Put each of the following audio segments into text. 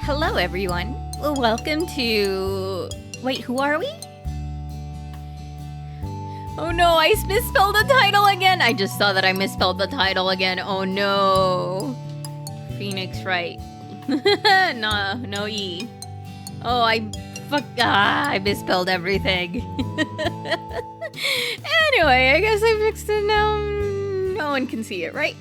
Hello everyone. Welcome to... Wait, who are we? Oh no, I misspelled the title again. I just saw that I misspelled the title again. Oh no. Phoenix Wright. No E. Oh, I misspelled everything. Anyway, I guess I fixed it now. No one can see it, right?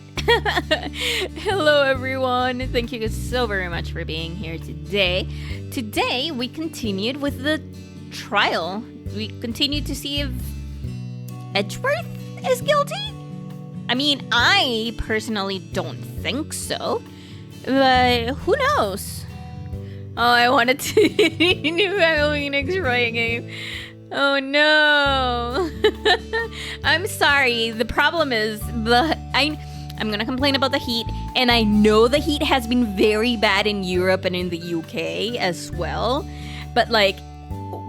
Hello everyone. Thank you so very much for being here today. Today we continued with the trial. We continued to see if Edgeworth is guilty. I mean, I personally don't think so, but who knows? Oh, I wanted to new Halloween X-Ray game. Oh no. I'm sorry. The problem is I'm gonna complain about the heat, and I know the heat has been very bad in Europe and in the UK as well. But like,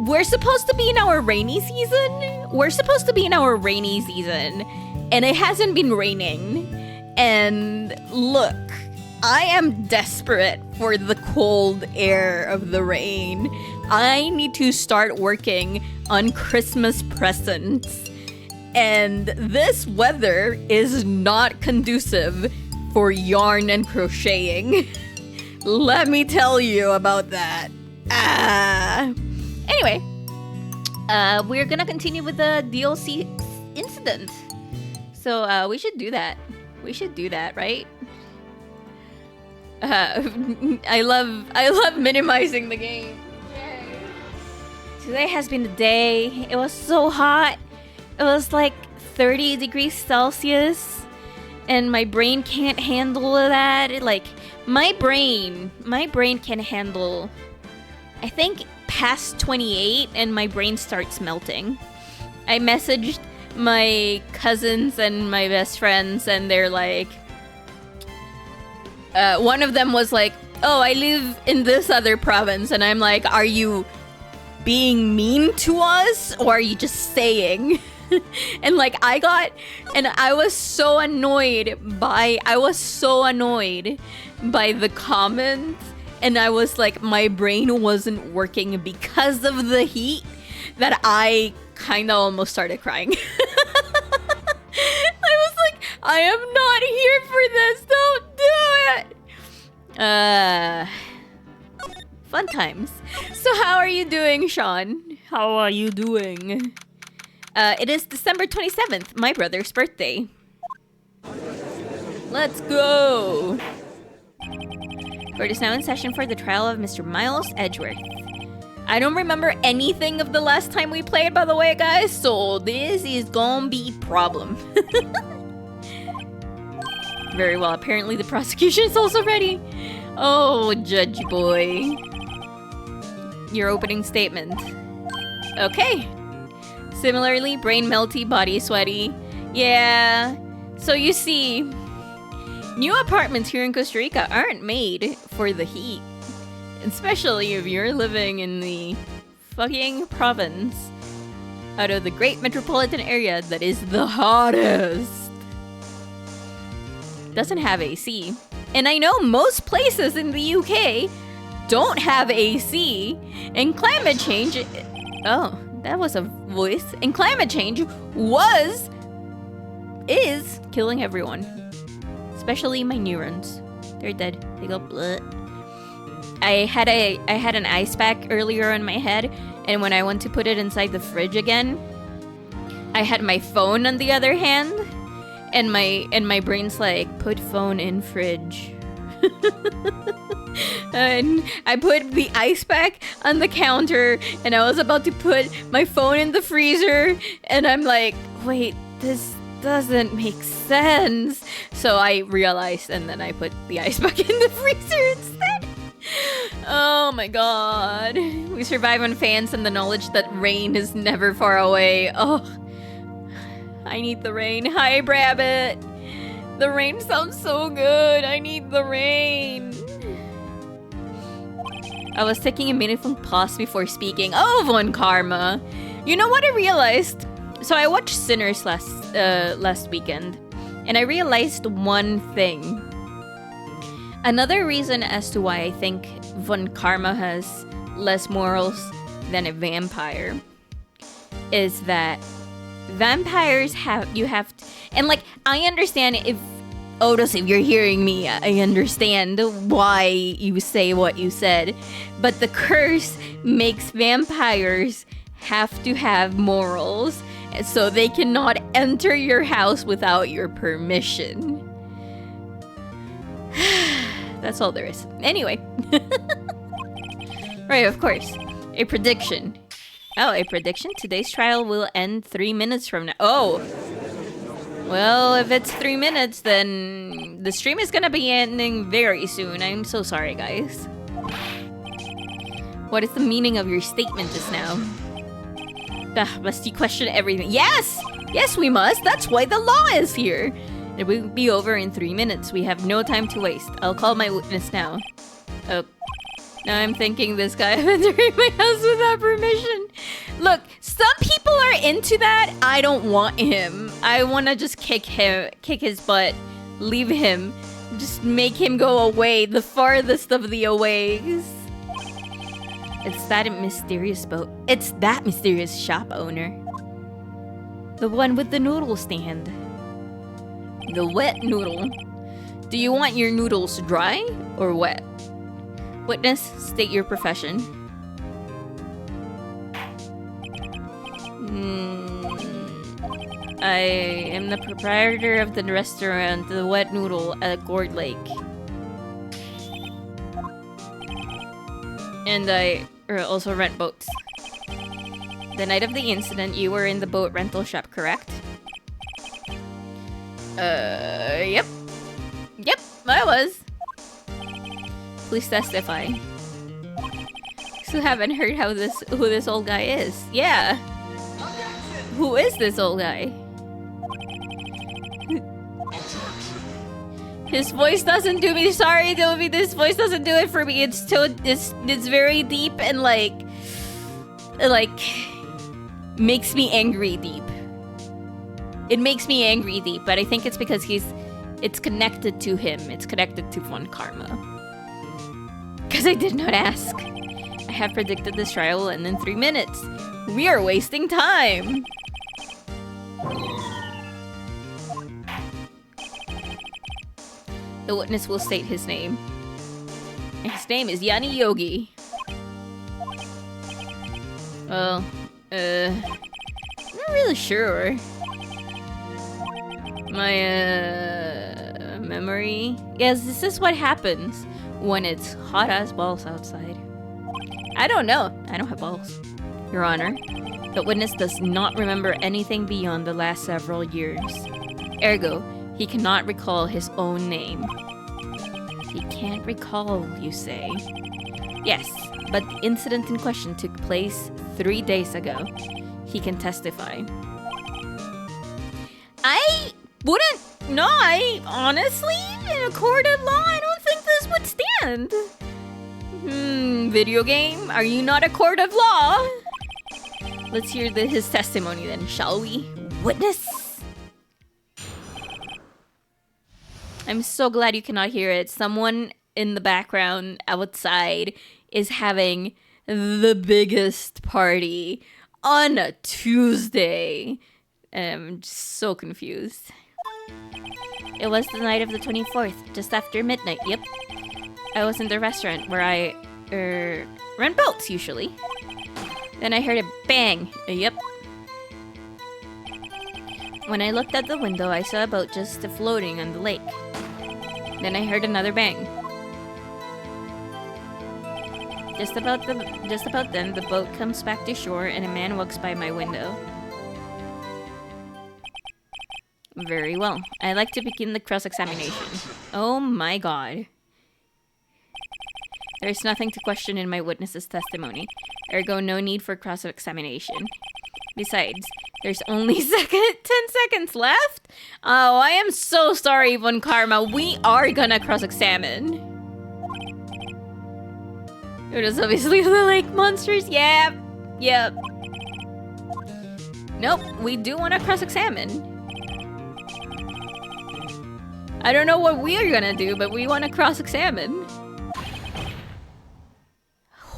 we're supposed to be in our rainy season. And it hasn't been raining. And look, I am desperate for the cold air of the rain. I need to start working on Christmas presents. And this weather is not conducive for yarn and crocheting. Let me tell you about that. Anyway, we're gonna continue with the DLC incident. So we should do that. Right? I love minimizing the game. Yay. Today has been a day. It was so hot. It was like 30 degrees Celsius, and my brain can't handle that. My brain can handle, I think, past 28, and my brain starts melting. I messaged my cousins and my best friends, and they're like, one of them was like, oh, I live in this other province, and I'm like, are you being mean to us, or are you just saying? And like, I was so annoyed by the comment, and I was like, my brain wasn't working because of the heat, that I kind of almost started crying. I was like, I am not here for this. Don't do it. Fun times. So how are you doing, Sean? How are you doing? It is December 27th, my brother's birthday. Let's go! Court is now in session for the trial of Mr. Miles Edgeworth. I don't remember anything of the last time we played, by the way, guys, so this is gonna be problem. Very well, apparently the prosecution is also ready. Oh, judge boy. Your opening statement. Okay. Similarly, brain melty, body sweaty. Yeah. So you see, new apartments here in Costa Rica aren't made for the heat. Especially if you're living in the fucking province out of the great metropolitan area that is the hottest. Doesn't have AC. And I know most places in the UK don't have AC. And climate change... Oh... That was a voice. And climate change is killing everyone. Especially my neurons. They're dead. They go bleh. I had an ice pack earlier on my head, and when I went to put it inside the fridge again, I had my phone on the other hand, and my brain's like, put phone in fridge. And I put the ice pack on the counter, and I was about to put my phone in the freezer, and I'm like, wait, this doesn't make sense. So I realized, and then I put the ice pack in the freezer instead. Oh my god. We survive on fans and the knowledge that rain is never far away. Oh, I need the rain. Hi, Rabbit. The rain sounds so good. I need the rain. I was taking a meaningful pause before speaking. Oh, Von Karma. You know what I realized? So I watched Sinners last weekend, and I realized one thing. Another reason as to why I think Von Karma has less morals than a vampire is that vampires and like, I understand if Otis, if you're hearing me, I understand why you say what you said, but the curse makes vampires have to have morals, so they cannot enter your house without your permission. That's all there is. Anyway. Right, of course. A prediction. Oh, a prediction? Today's trial will end 3 minutes from now. Oh! Well, if it's 3 minutes, then the stream is gonna be ending very soon. I'm so sorry, guys. What is the meaning of your statement just now? Must you question everything? Yes! Yes, we must! That's why the law is here! It will be over in 3 minutes. We have no time to waste. I'll call my witness now. Oh. Now I'm thinking this guy entering my house without permission. Look, some people are into that. I don't want him. I want to just kick his butt, leave him, just make him go away, the farthest of the aways. It's that mysterious boat. It's that mysterious shop owner. The one with the noodle stand. The wet noodle. Do you want your noodles dry or wet? Witness, state your profession. I am the proprietor of the restaurant, The Wet Noodle at Gourd Lake. And I also rent boats. The night of the incident, you were in the boat rental shop, correct? Yep. Yep, I was. Please testify. So haven't heard who this old guy is. Yeah. Who is this old guy? His voice doesn't do me. Sorry, Dobie. This voice doesn't do it for me. It's very deep and like makes me angry deep. It makes me angry deep, but I think it's because it's connected to him. It's connected to Von Karma. Because I did not ask. I have predicted this trial will end in 3 minutes. We are wasting time. The witness will state his name. His name is Yanni Yogi. Well, I'm not really sure. My, memory? Yes, this is what happens when it's hot as balls outside. I don't know. I don't have balls. Your Honor, the witness does not remember anything beyond the last several years. Ergo, he cannot recall his own name. He can't recall, you say? Yes, but the incident in question took place 3 days ago. He can testify. I wouldn't... No, I honestly, in a court of law, I don't think this would stand. Video game? Are you not a court of law? Let's hear his testimony then, shall we? Witness? I'm so glad you cannot hear it. Someone in the background outside is having the biggest party on a Tuesday. I'm just so confused. It was the night of the 24th, just after midnight, yep. I was in the restaurant where I, rent boats, usually. Then I heard a bang, yep. When I looked out the window, I saw a boat just floating on the lake. Then I heard another bang. Just about then, the boat comes back to shore and a man walks by my window. Very well. I'd like to begin the cross-examination. Oh my god. There's nothing to question in my witness's testimony. Ergo, no need for cross-examination. Besides, there's only 10 seconds left? Oh, I am so sorry, Von Karma. We are gonna cross-examine. It is obviously the lake monsters. Yep. Yep. Nope, we do want to cross-examine. I don't know what we are gonna do, but we want to cross-examine.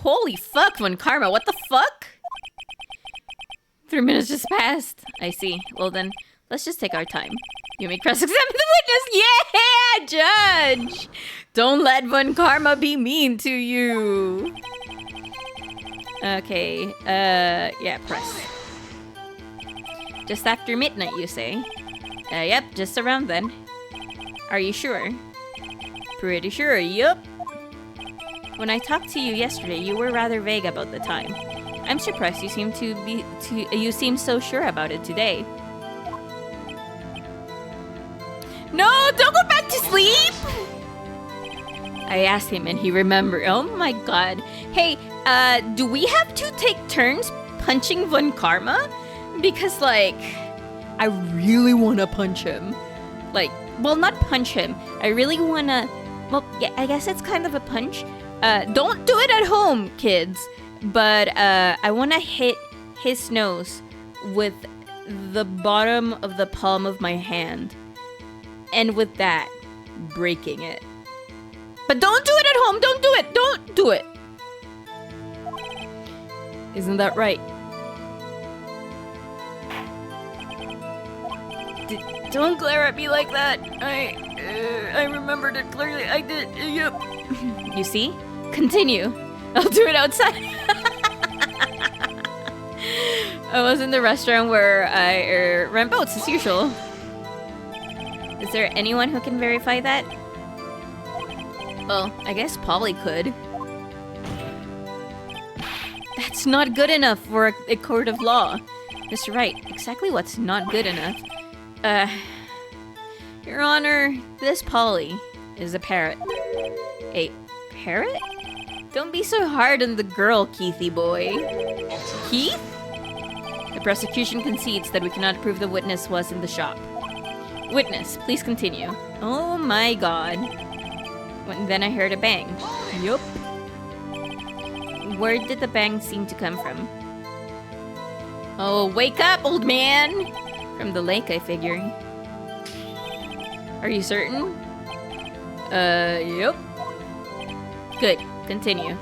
Holy fuck, Von Karma, what the fuck? 3 minutes just passed. I see. Well then, let's just take our time. You may cross-examine the witness. Yeah, judge! Don't let Von Karma be mean to you. Okay, yeah, press. Just after midnight, you say? Yep, just around then. Are you sure? Pretty sure, yep. When I talked to you yesterday, you were rather vague about the time. I'm surprised you seem so sure about it today. No, don't go back to sleep! I asked him and he remembered. Oh my god. Hey, do we have to take turns punching Von Karma? Because, like, I really want to punch him. Like, well, not punch him. I really want to... Well, yeah, I guess it's kind of a punch. Don't do it at home, kids. But, I want to hit his nose with the bottom of the palm of my hand. And with that, breaking it. But don't do it at home! Don't do it! Don't do it! Isn't that right? Don't glare at me like that. I remembered it clearly. I did. Yep. You see? Continue. I'll do it outside. I was in the restaurant where I rent boats as usual. Is there anyone who can verify that? Well, I guess Polly could. That's not good enough for a court of law. Mr. Wright, exactly what's not good enough? Your Honor, this Polly is a parrot. A parrot? Don't be so hard on the girl, Keithy boy. Keith? The prosecution concedes that we cannot prove the witness was in the shop. Witness, please continue. Oh my god. Then I heard a bang. Yup. Where did the bang seem to come from? Oh, wake up, old man! From the lake, I figure. Are you certain? Yep. Good. Continue.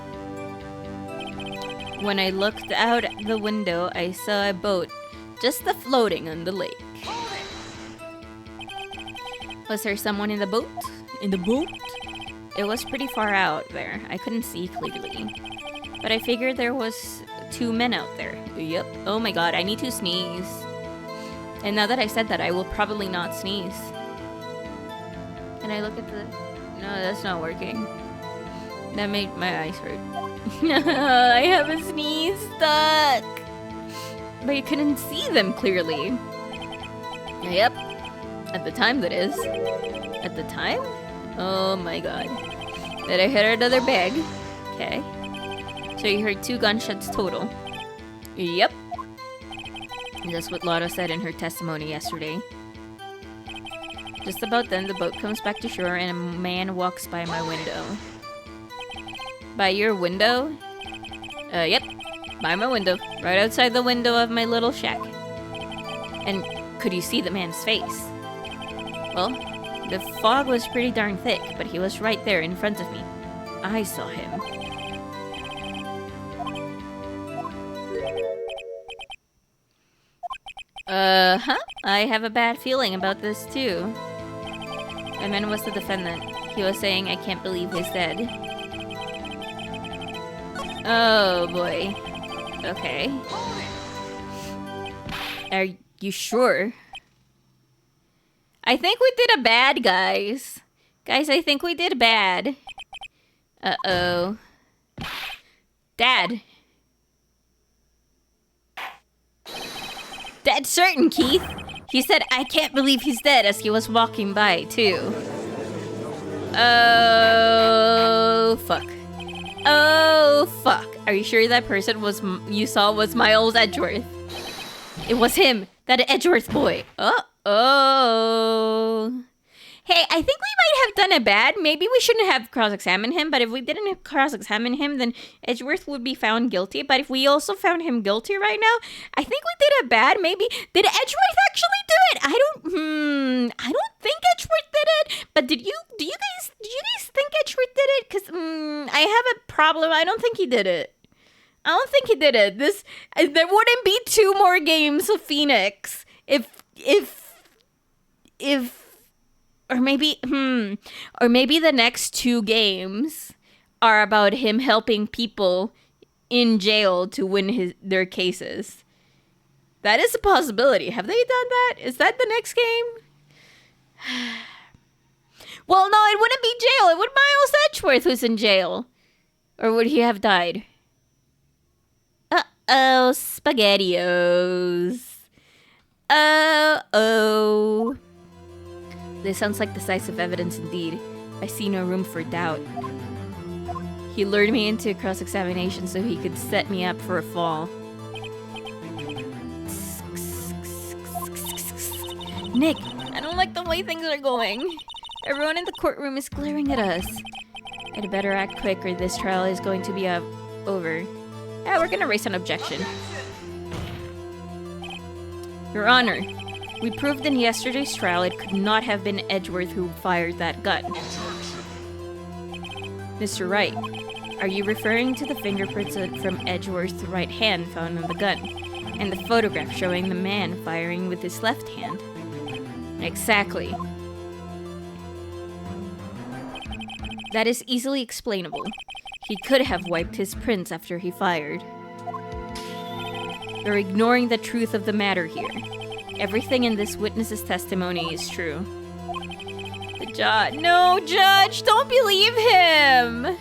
When I looked out the window, I saw a boat just floating on the lake. Was there someone in the boat? In the boat? It was pretty far out there. I couldn't see clearly. But I figured there was 2 men out there. Yep. Oh my god, I need to sneeze. And now that I said that, I will probably not sneeze. Can I look at the... No, that's not working. That made my eyes hurt. I have a sneeze stuck! But you couldn't see them clearly. Yep. At the time, that is. At the time? Oh my god. Did I hit another bag? Okay. So you heard 2 gunshots total. Yep. That's what Lotta said in her testimony yesterday. Just about then, the boat comes back to shore and a man walks by my window. By your window? Yep. By my window. Right outside the window of my little shack. And could you see the man's face? Well, the fog was pretty darn thick, but he was right there in front of me. I saw him. I have a bad feeling about this too. The man was the defendant. He was saying, I can't believe he's dead. Oh boy. Okay. Are you sure? I think we did a bad, guys. Guys, I think we did bad. Uh-oh. Dad. Dead certain, Keith. He said, I can't believe he's dead as he was walking by, too. Oh, fuck. Oh, fuck. Are you sure that person you saw was Miles Edgeworth? It was him, that Edgeworth boy. Oh. Hey, I think we might have done a bad. Maybe we shouldn't have cross-examined him, but if we didn't cross-examine him, then Edgeworth would be found guilty. But if we also found him guilty right now, I think we did a bad. Maybe, did Edgeworth actually do it? I don't think Edgeworth did it. But did you guys think Edgeworth did it? Because, I have a problem. I don't think he did it. There wouldn't be 2 more games of Phoenix if or maybe the next 2 games are about him helping people in jail to win their cases. That is a possibility. Have they done that? Is that the next game? Well, no, it wouldn't be jail. It would Miles Edgeworth who's in jail. Or would he have died? Uh-oh, SpaghettiOs. Uh-oh. This sounds like decisive evidence indeed. I see no room for doubt. He lured me into a cross-examination so he could set me up for a fall. Nick, I don't like the way things are going. Everyone in the courtroom is glaring at us. I'd better act quick or this trial is going to be over. Yeah, we're gonna raise an objection. Your Honor, we proved in yesterday's trial it could not have been Edgeworth who fired that gun. Mr. Wright, are you referring to the fingerprints from Edgeworth's right hand found on the gun, and the photograph showing the man firing with his left hand? Exactly. That is easily explainable. He could have wiped his prints after he fired. You're ignoring the truth of the matter here. Everything in this witness's testimony is true. The judge. No, Judge! Don't believe him!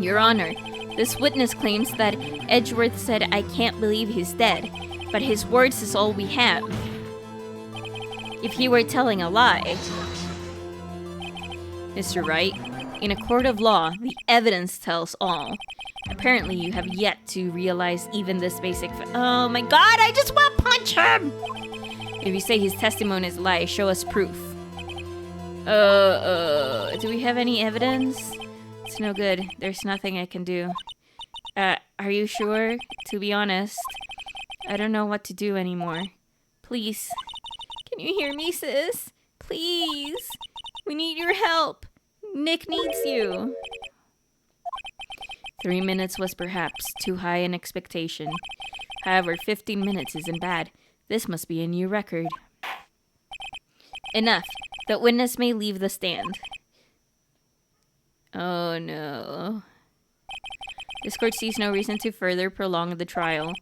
Your Honor, this witness claims that Edgeworth said, "I can't believe he's dead," but his words is all we have. If he were telling a lie... Mr. Wright, in a court of law, the evidence tells all. Apparently, you have yet to realize even this basic oh my god, I just want to punch him! If you say his testimony is a lie, show us proof. Do we have any evidence? It's no good. There's nothing I can do. Are you sure? To be honest, I don't know what to do anymore. Please. Can you hear me, sis? Please. We need your help. Nick needs you. 3 minutes was perhaps too high an expectation. However, 15 minutes isn't bad. This must be a new record. Enough. The witness may leave the stand. Oh no. This court sees no reason to further prolong the trial,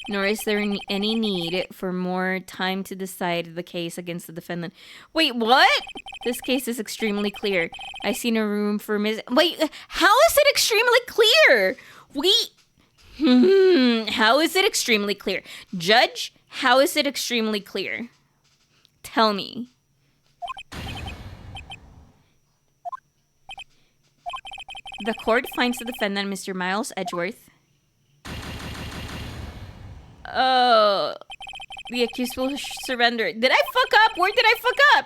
nor is there any need for more time to decide the case against the defendant. Wait, what? This case is extremely clear. I see no room for Wait, how is it extremely clear? How is it extremely clear? Judge, how is it extremely clear? Tell me. The court finds the defendant, Mr. Miles Edgeworth. Oh, the accused will surrender. Did I fuck up? Where did I fuck up?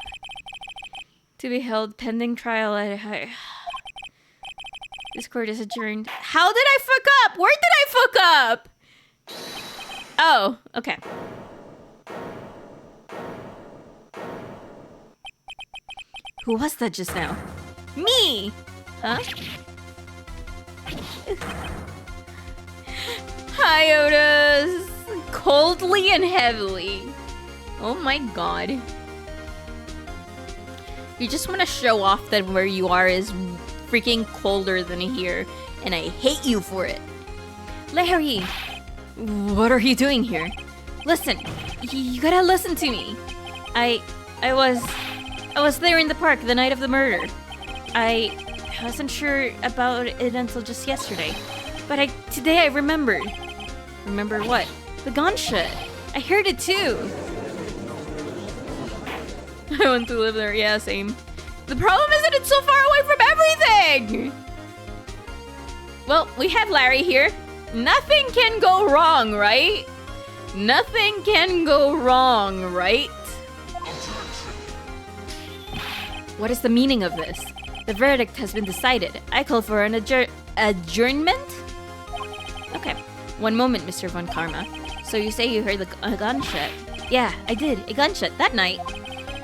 To be held pending trial at... This court is adjourned. How did I fuck up? Where did I fuck up? Oh, okay. Who was that just now? Me! Huh? Hi, Otis! Coldly and heavily. Oh my god. You just want to show off that where you are is freaking colder than here, and I hate you for it. Larry! What are you doing here? Listen, you gotta listen to me. I was there in the park the night of the murder. I wasn't sure about it until just yesterday, but today I remembered. Remember what? The gunshot. I heard it too. I want to live there. Yeah, same. The problem is that it's so far away from everything. Well, we have Larry here. Nothing can go wrong, right? Nothing can go wrong, right? What is the meaning of this? The verdict has been decided. I call for an adjournment? Okay. One moment, Mr. Von Karma. So you say you heard a gunshot? Yeah, I did. A gunshot that night.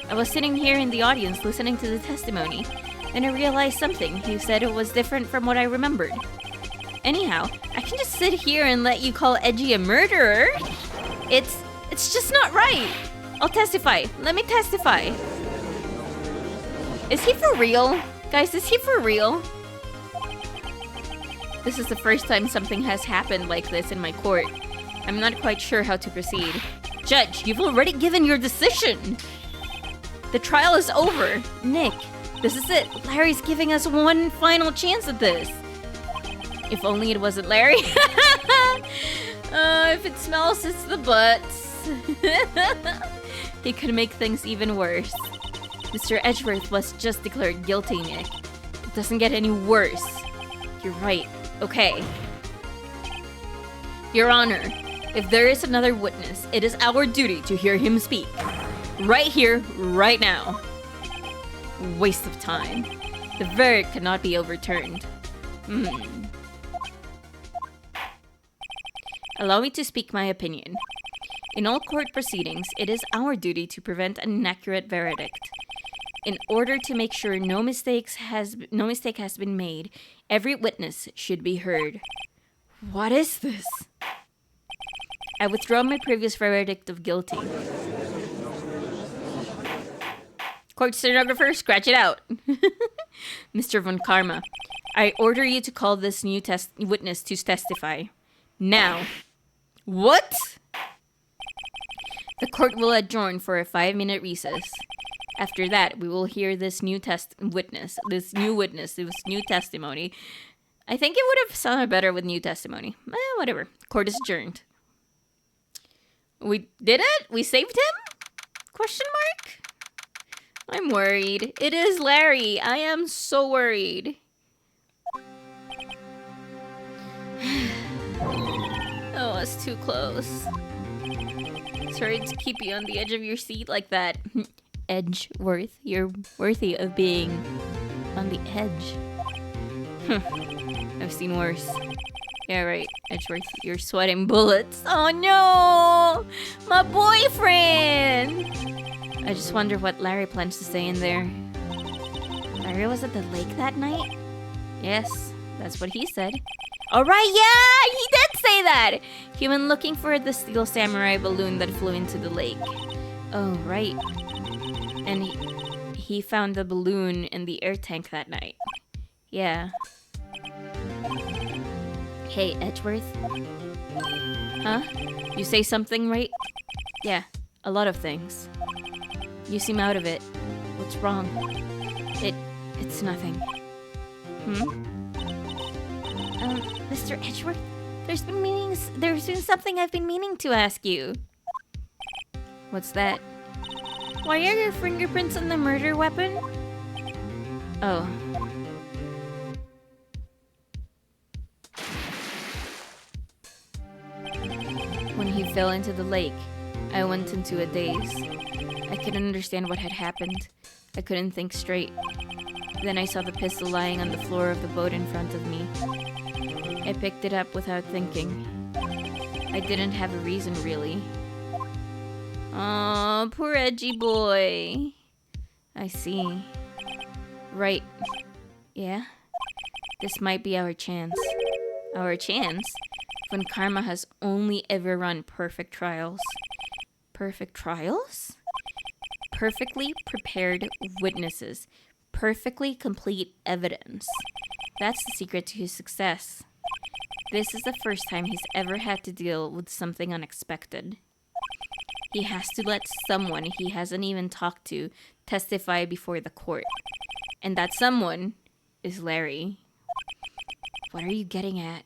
I was sitting here in the audience listening to the testimony. Then I realized something. You said it was different from what I remembered. Anyhow, I can just sit here and let you call Edgy a murderer. It's just not right. I'll testify. Let me testify. Is he for real? Guys, is he for real? This is the first time something has happened like this in my court. I'm not quite sure how to proceed. Judge, you've already given your decision. The trial is over. Nick, this is it. Larry's giving us one final chance at this. If only it wasn't Larry. If it smells, it's the butts. He could make things even worse. Mr. Edgeworth was just declared guilty, Nick. It doesn't get any worse. You're right. Okay. Your Honor, if there is another witness, it is our duty to hear him speak. Right here, right now. Waste of time. The verdict cannot be overturned. Allow me to speak my opinion. In all court proceedings, it is our duty to prevent an inaccurate verdict. In order to make sure no mistake has been made, every witness should be heard. What is this? I withdraw my previous verdict of guilty. Court stenographer, scratch it out. Mr. Von Karma, I order you to call this new witness to testify. Now. What? The court will adjourn for a 5-minute recess. After that, we will hear this new testimony. I think it would have sounded better with new testimony. Whatever. Court is adjourned. We did it? We saved him? Question mark? I'm worried. It is Larry. I am so worried. Oh, it's too close. Sorry to keep you on the edge of your seat like that. Edgeworth, you're worthy of being on the edge. I've seen worse. Yeah, right, Edgeworth, you're sweating bullets. Oh no! My boyfriend! I just wonder what Larry plans to say in there. Larry was at the lake that night? Yes, that's what he said. Alright, yeah! He did say that! He went looking for the steel samurai balloon that flew into the lake. Oh, right. And he found the balloon in the air tank that night. Yeah. Hey, Edgeworth? Huh? You say something, right? Yeah, a lot of things. You seem out of it. What's wrong? It's nothing. Mr. Edgeworth, there's been something I've been meaning to ask you. What's that? Why are your fingerprints on the murder weapon? Oh. When he fell into the lake, I went into a daze. I couldn't understand what had happened. I couldn't think straight. Then I saw the pistol lying on the floor of the boat in front of me. I picked it up without thinking. I didn't have a reason, really. Aw, poor edgy boy. I see. Right. Yeah? This might be our chance. Our chance? When Karma has only ever run perfect trials. Perfect trials? Perfectly prepared witnesses. Perfectly complete evidence. That's the secret to his success. This is the first time he's ever had to deal with something unexpected. He has to let someone he hasn't even talked to testify before the court. And that someone is Larry. What are you getting at?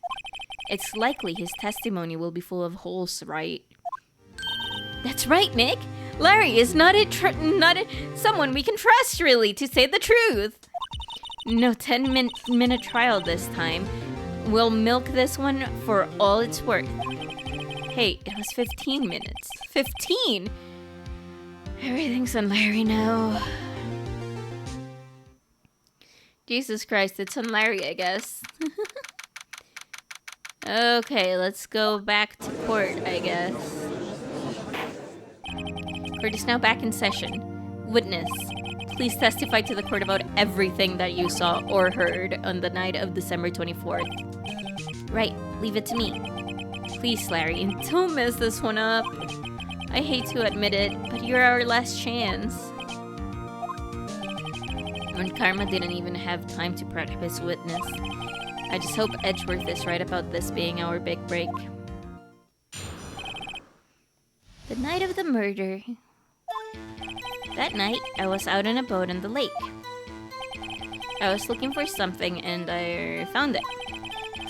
It's likely his testimony will be full of holes, right? That's right, Nick! Larry is not someone we can trust, really, to say the truth! No 10-minute trial this time. We'll milk this one for all it's worth. Hey, it was 15 minutes. 15? Everything's on Larry now. Jesus Christ, it's on Larry, I guess. Okay, let's go back to court, I guess. Court is now back in session. Witness, Please testify to the court about everything that you saw or heard on the night of December 24th. Right, leave it to me. Please, Larry, don't mess this one up. I hate to admit it, but you're our last chance. When Karma didn't even have time to prep his witness. I just hope Edgeworth is right about this being our big break. The night of the murder. That night, I was out on a boat on the lake. I was looking for something and I found it.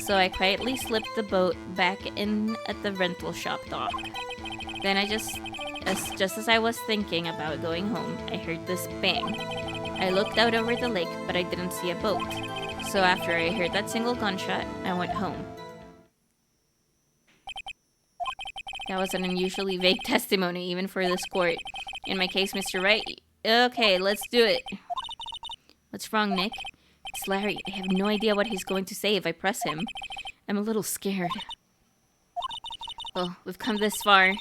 So I quietly slipped the boat back in at the rental shop dock. Then just as I was thinking about going home, I heard this bang. I looked out over the lake, but I didn't see a boat. So after I heard that single gunshot, I went home. That was an unusually vague testimony, even for this court. In my case, Mr. Wright. Okay, let's do it. What's wrong, Nick? It's Larry. I have no idea what he's going to say if I press him. I'm a little scared. Well, we've come this far.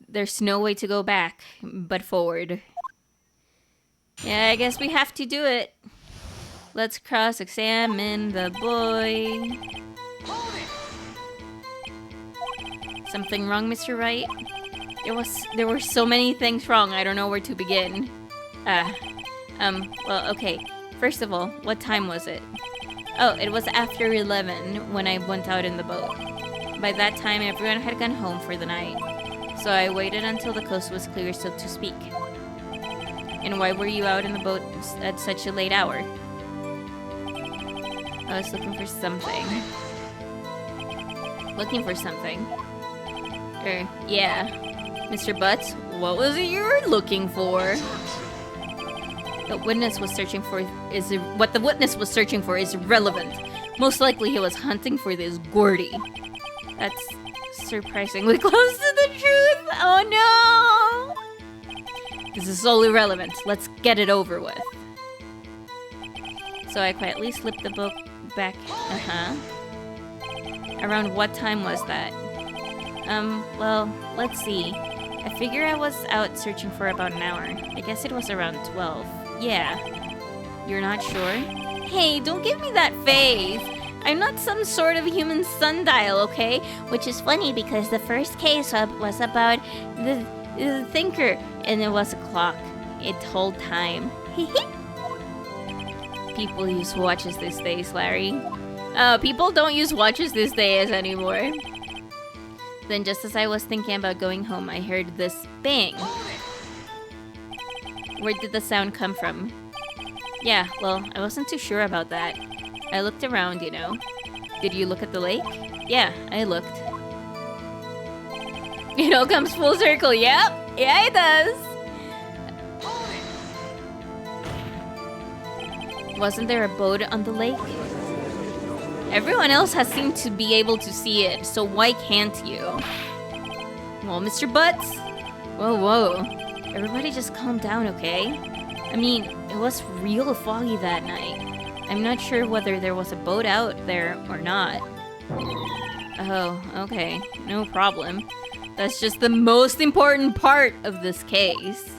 There's no way to go back, but forward. Yeah, I guess we have to do it. Let's cross-examine the boy. Something wrong, Mr. Wright? There were so many things wrong, I don't know where to begin. Well, okay. First of all, what time was it? Oh, it was after 11 when I went out in the boat. By that time, everyone had gone home for the night. So I waited until the coast was clear, so to speak. And why were you out in the boat at such a late hour? I was looking for something. Looking for something? Yeah. Mr. Butts, what was it you were looking for? What the witness was searching for is irrelevant. Most likely he was hunting for this Gordy. That's surprisingly close to the truth. Oh no! This is all irrelevant. Let's get it over with. So I quietly slipped the book back. Around what time was that? Well, let's see. I figure I was out searching for about an hour. I guess it was around 12. Yeah. You're not sure? Hey, don't give me that face! I'm not some sort of human sundial, okay? Which is funny because the first case was about the thinker, and it was a clock. It told time. People use watches these days, Larry. People don't use watches these days anymore. Then just as I was thinking about going home, I heard this bang. Where did the sound come from? Yeah, well, I wasn't too sure about that. I looked around, you know. Did you look at the lake? Yeah, I looked. It all comes full circle, yep. Yeah, it does. Wasn't there a boat on the lake? Everyone else has seemed to be able to see it, so why can't you? Well, Mr. Butts? Whoa. Everybody just calm down, okay? I mean, it was real foggy that night. I'm not sure whether there was a boat out there or not. Oh, okay. No problem. That's just the most important part of this case.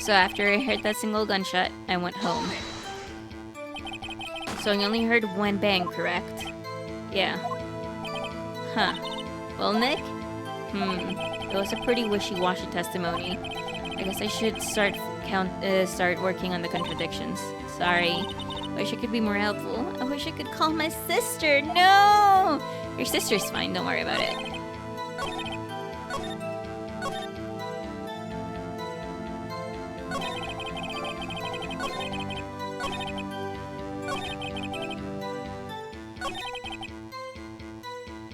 So after I heard that single gunshot, I went home. So I only heard one bang, correct? Yeah. Huh. Well, Nick? It was a pretty wishy-washy testimony. I guess I should start working on the contradictions. Sorry. Wish I could be more helpful. I wish I could call my sister. No! Your sister's fine, don't worry about it.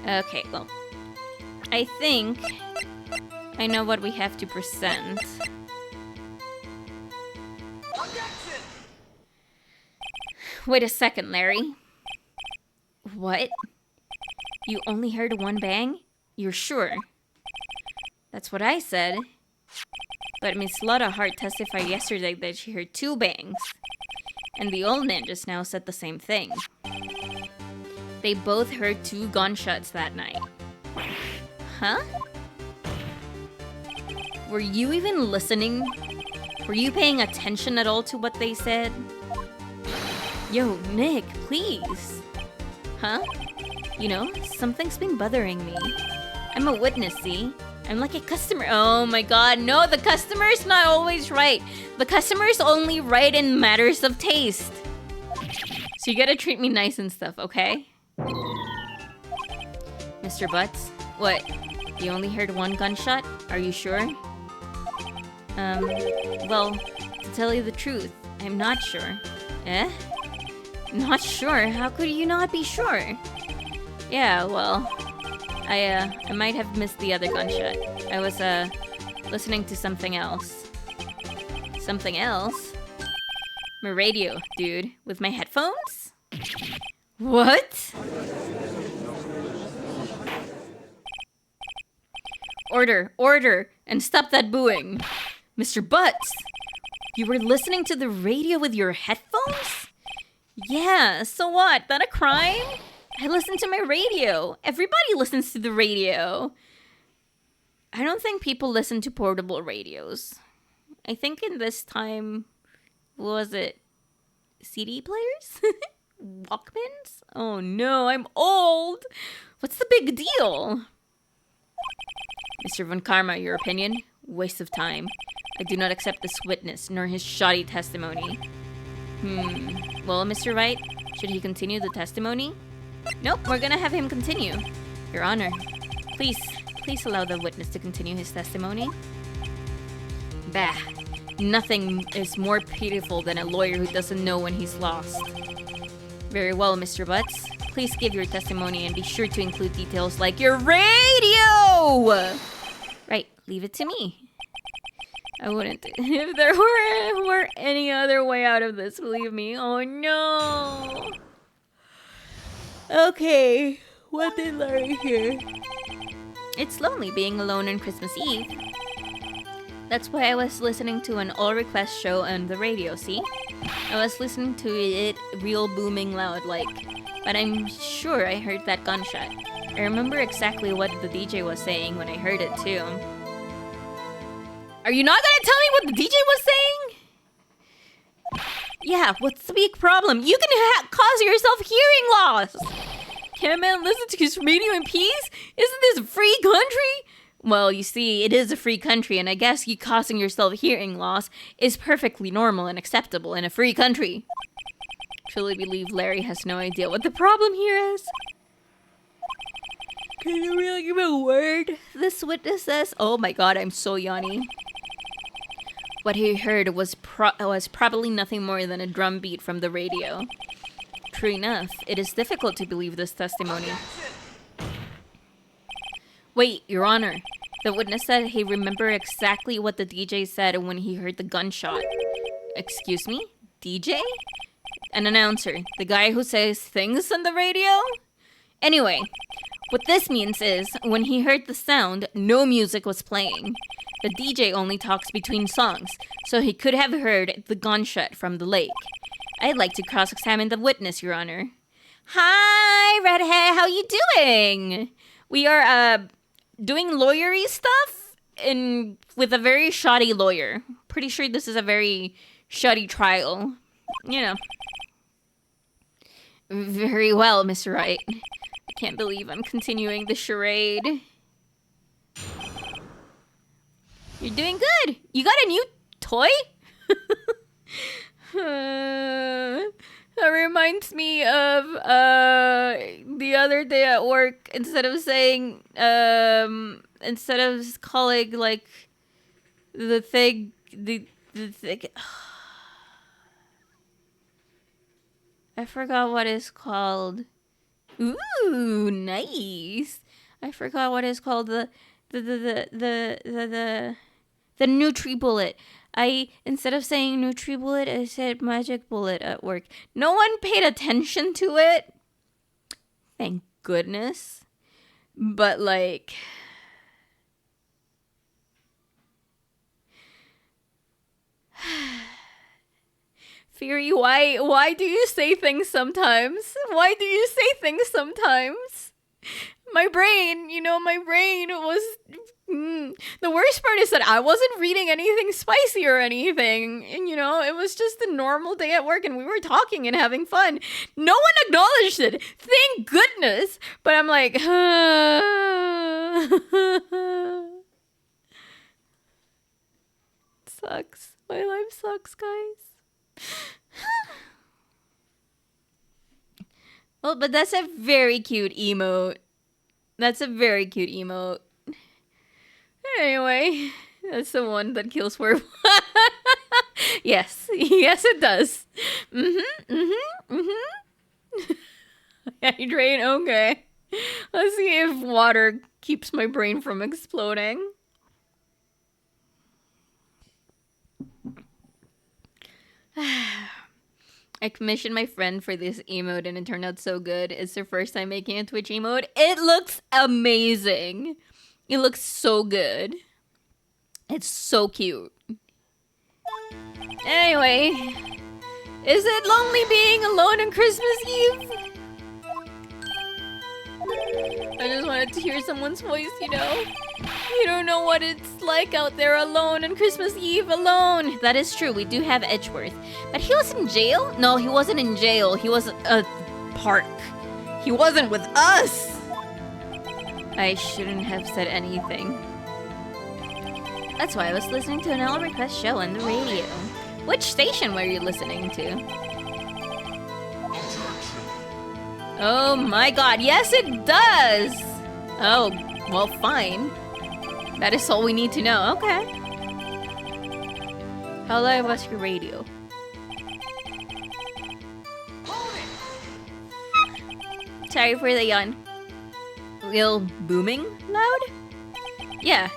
Okay, well, I think I know what we have to present. Wait a second, Larry. What? You only heard one bang? You're sure? That's what I said. But Miss Lotta Hart testified yesterday that she heard two bangs. And the old man just now said the same thing. They both heard two gunshots that night. Huh? Were you even listening? Were you paying attention at all to what they said? Yo, Nick, please. Huh? You know, something's been bothering me. I'm a witness, see? I'm like a customer. Oh my god, no, the customer's not always right. The customer's only right in matters of taste. So you gotta treat me nice and stuff, okay? Mr. Butts? What? You only heard one gunshot? Are you sure? Well, to tell you the truth, I'm not sure. Eh? Not sure? How could you not be sure? Yeah, well, I might have missed the other gunshot. I was, listening to something else. Something else? My radio, dude. With my headphones? What? Order, and stop that booing. Mr. Butts, you were listening to the radio with your headphones? Yeah, so what? That a crime? I listen to my radio. Everybody listens to the radio. I don't think people listen to portable radios. I think in this time, what was it? CD players? Walkmans? Oh no, I'm old. What's the big deal? Mr. Von Karma, your opinion? Waste of time. I do not accept this witness, nor his shoddy testimony. Well, Mr. Wright, should he continue the testimony? Nope, we're gonna have him continue. Your Honor, please allow the witness to continue his testimony. Bah, nothing is more pitiful than a lawyer who doesn't know when he's lost. Very well, Mr. Butts. Please give your testimony and be sure to include details like your radio! Right, leave it to me. I wouldn't. If there were any other way out of this, believe me. Oh no! Okay, what did Larry hear? It's lonely being alone on Christmas Eve. That's why I was listening to an all-request show on the radio, see? I was listening to it real booming loud like, but I'm sure I heard that gunshot. I remember exactly what the DJ was saying when I heard it too. Are you not gonna tell me what the DJ was saying? Yeah, what's the big problem? You can cause yourself hearing loss! Can't a man listen to his radio in peace? Isn't this a free country? Well, you see, it is a free country, and I guess you causing yourself hearing loss is perfectly normal and acceptable in a free country. Truly believe Larry has no idea what the problem here is. Can you really give a word? This witness says, oh my god, I'm so yawny. What he heard was probably nothing more than a drum beat from the radio. True enough, it is difficult to believe this testimony. Wait, Your Honor. The witness said he remembered exactly what the DJ said when he heard the gunshot. Excuse me? DJ? An announcer. The guy who says things on the radio? Anyway, what this means is, when he heard the sound, no music was playing. The DJ only talks between songs, so he could have heard the gunshot from the lake. I'd like to cross-examine the witness, Your Honor. Hi, redhead, how you doing? We are, doing lawyery stuff with a very shoddy lawyer. Pretty sure this is a very shoddy trial. You know. Very well, Mr. Wright. I can't believe I'm continuing the charade. You're doing good. You got a new toy? That reminds me of the other day at work. Instead of calling like the thing, the thing. I forgot what it's called. Ooh, nice. I forgot what it's called. The NutriBullet. Instead of saying NutriBullet, I said Magic Bullet at work. No one paid attention to it. Thank goodness. But like, Firi, why do you say things sometimes? Why do you say things sometimes? my brain was... The worst part is that I wasn't reading anything spicy or anything. And, it was just a normal day at work and we were talking and having fun. No one acknowledged it. Thank goodness. But I'm like... Sucks. My life sucks, guys. Well, but that's a very cute emote. Anyway, that's the one that kills for... Yes, it does. Hydrate, okay. Let's see if water keeps my brain from exploding. I commissioned my friend for this emote and it turned out so good. It's their first time making a Twitch emote. It looks amazing. It looks so good. It's so cute. Anyway, is it lonely being alone on Christmas Eve? I just wanted to hear someone's voice, You don't know what it's like out there alone on Christmas Eve alone. That is true, we do have Edgeworth. But he was in jail? No, he wasn't in jail. He was at a park. He wasn't with us. I shouldn't have said anything. That's why I was listening to an All Request show on the radio. Which station were you listening to? Oh my god, yes it does! Oh, well fine. That is all we need to know, okay. How loud was your radio? Sorry for the yawn. Real booming loud? Yeah,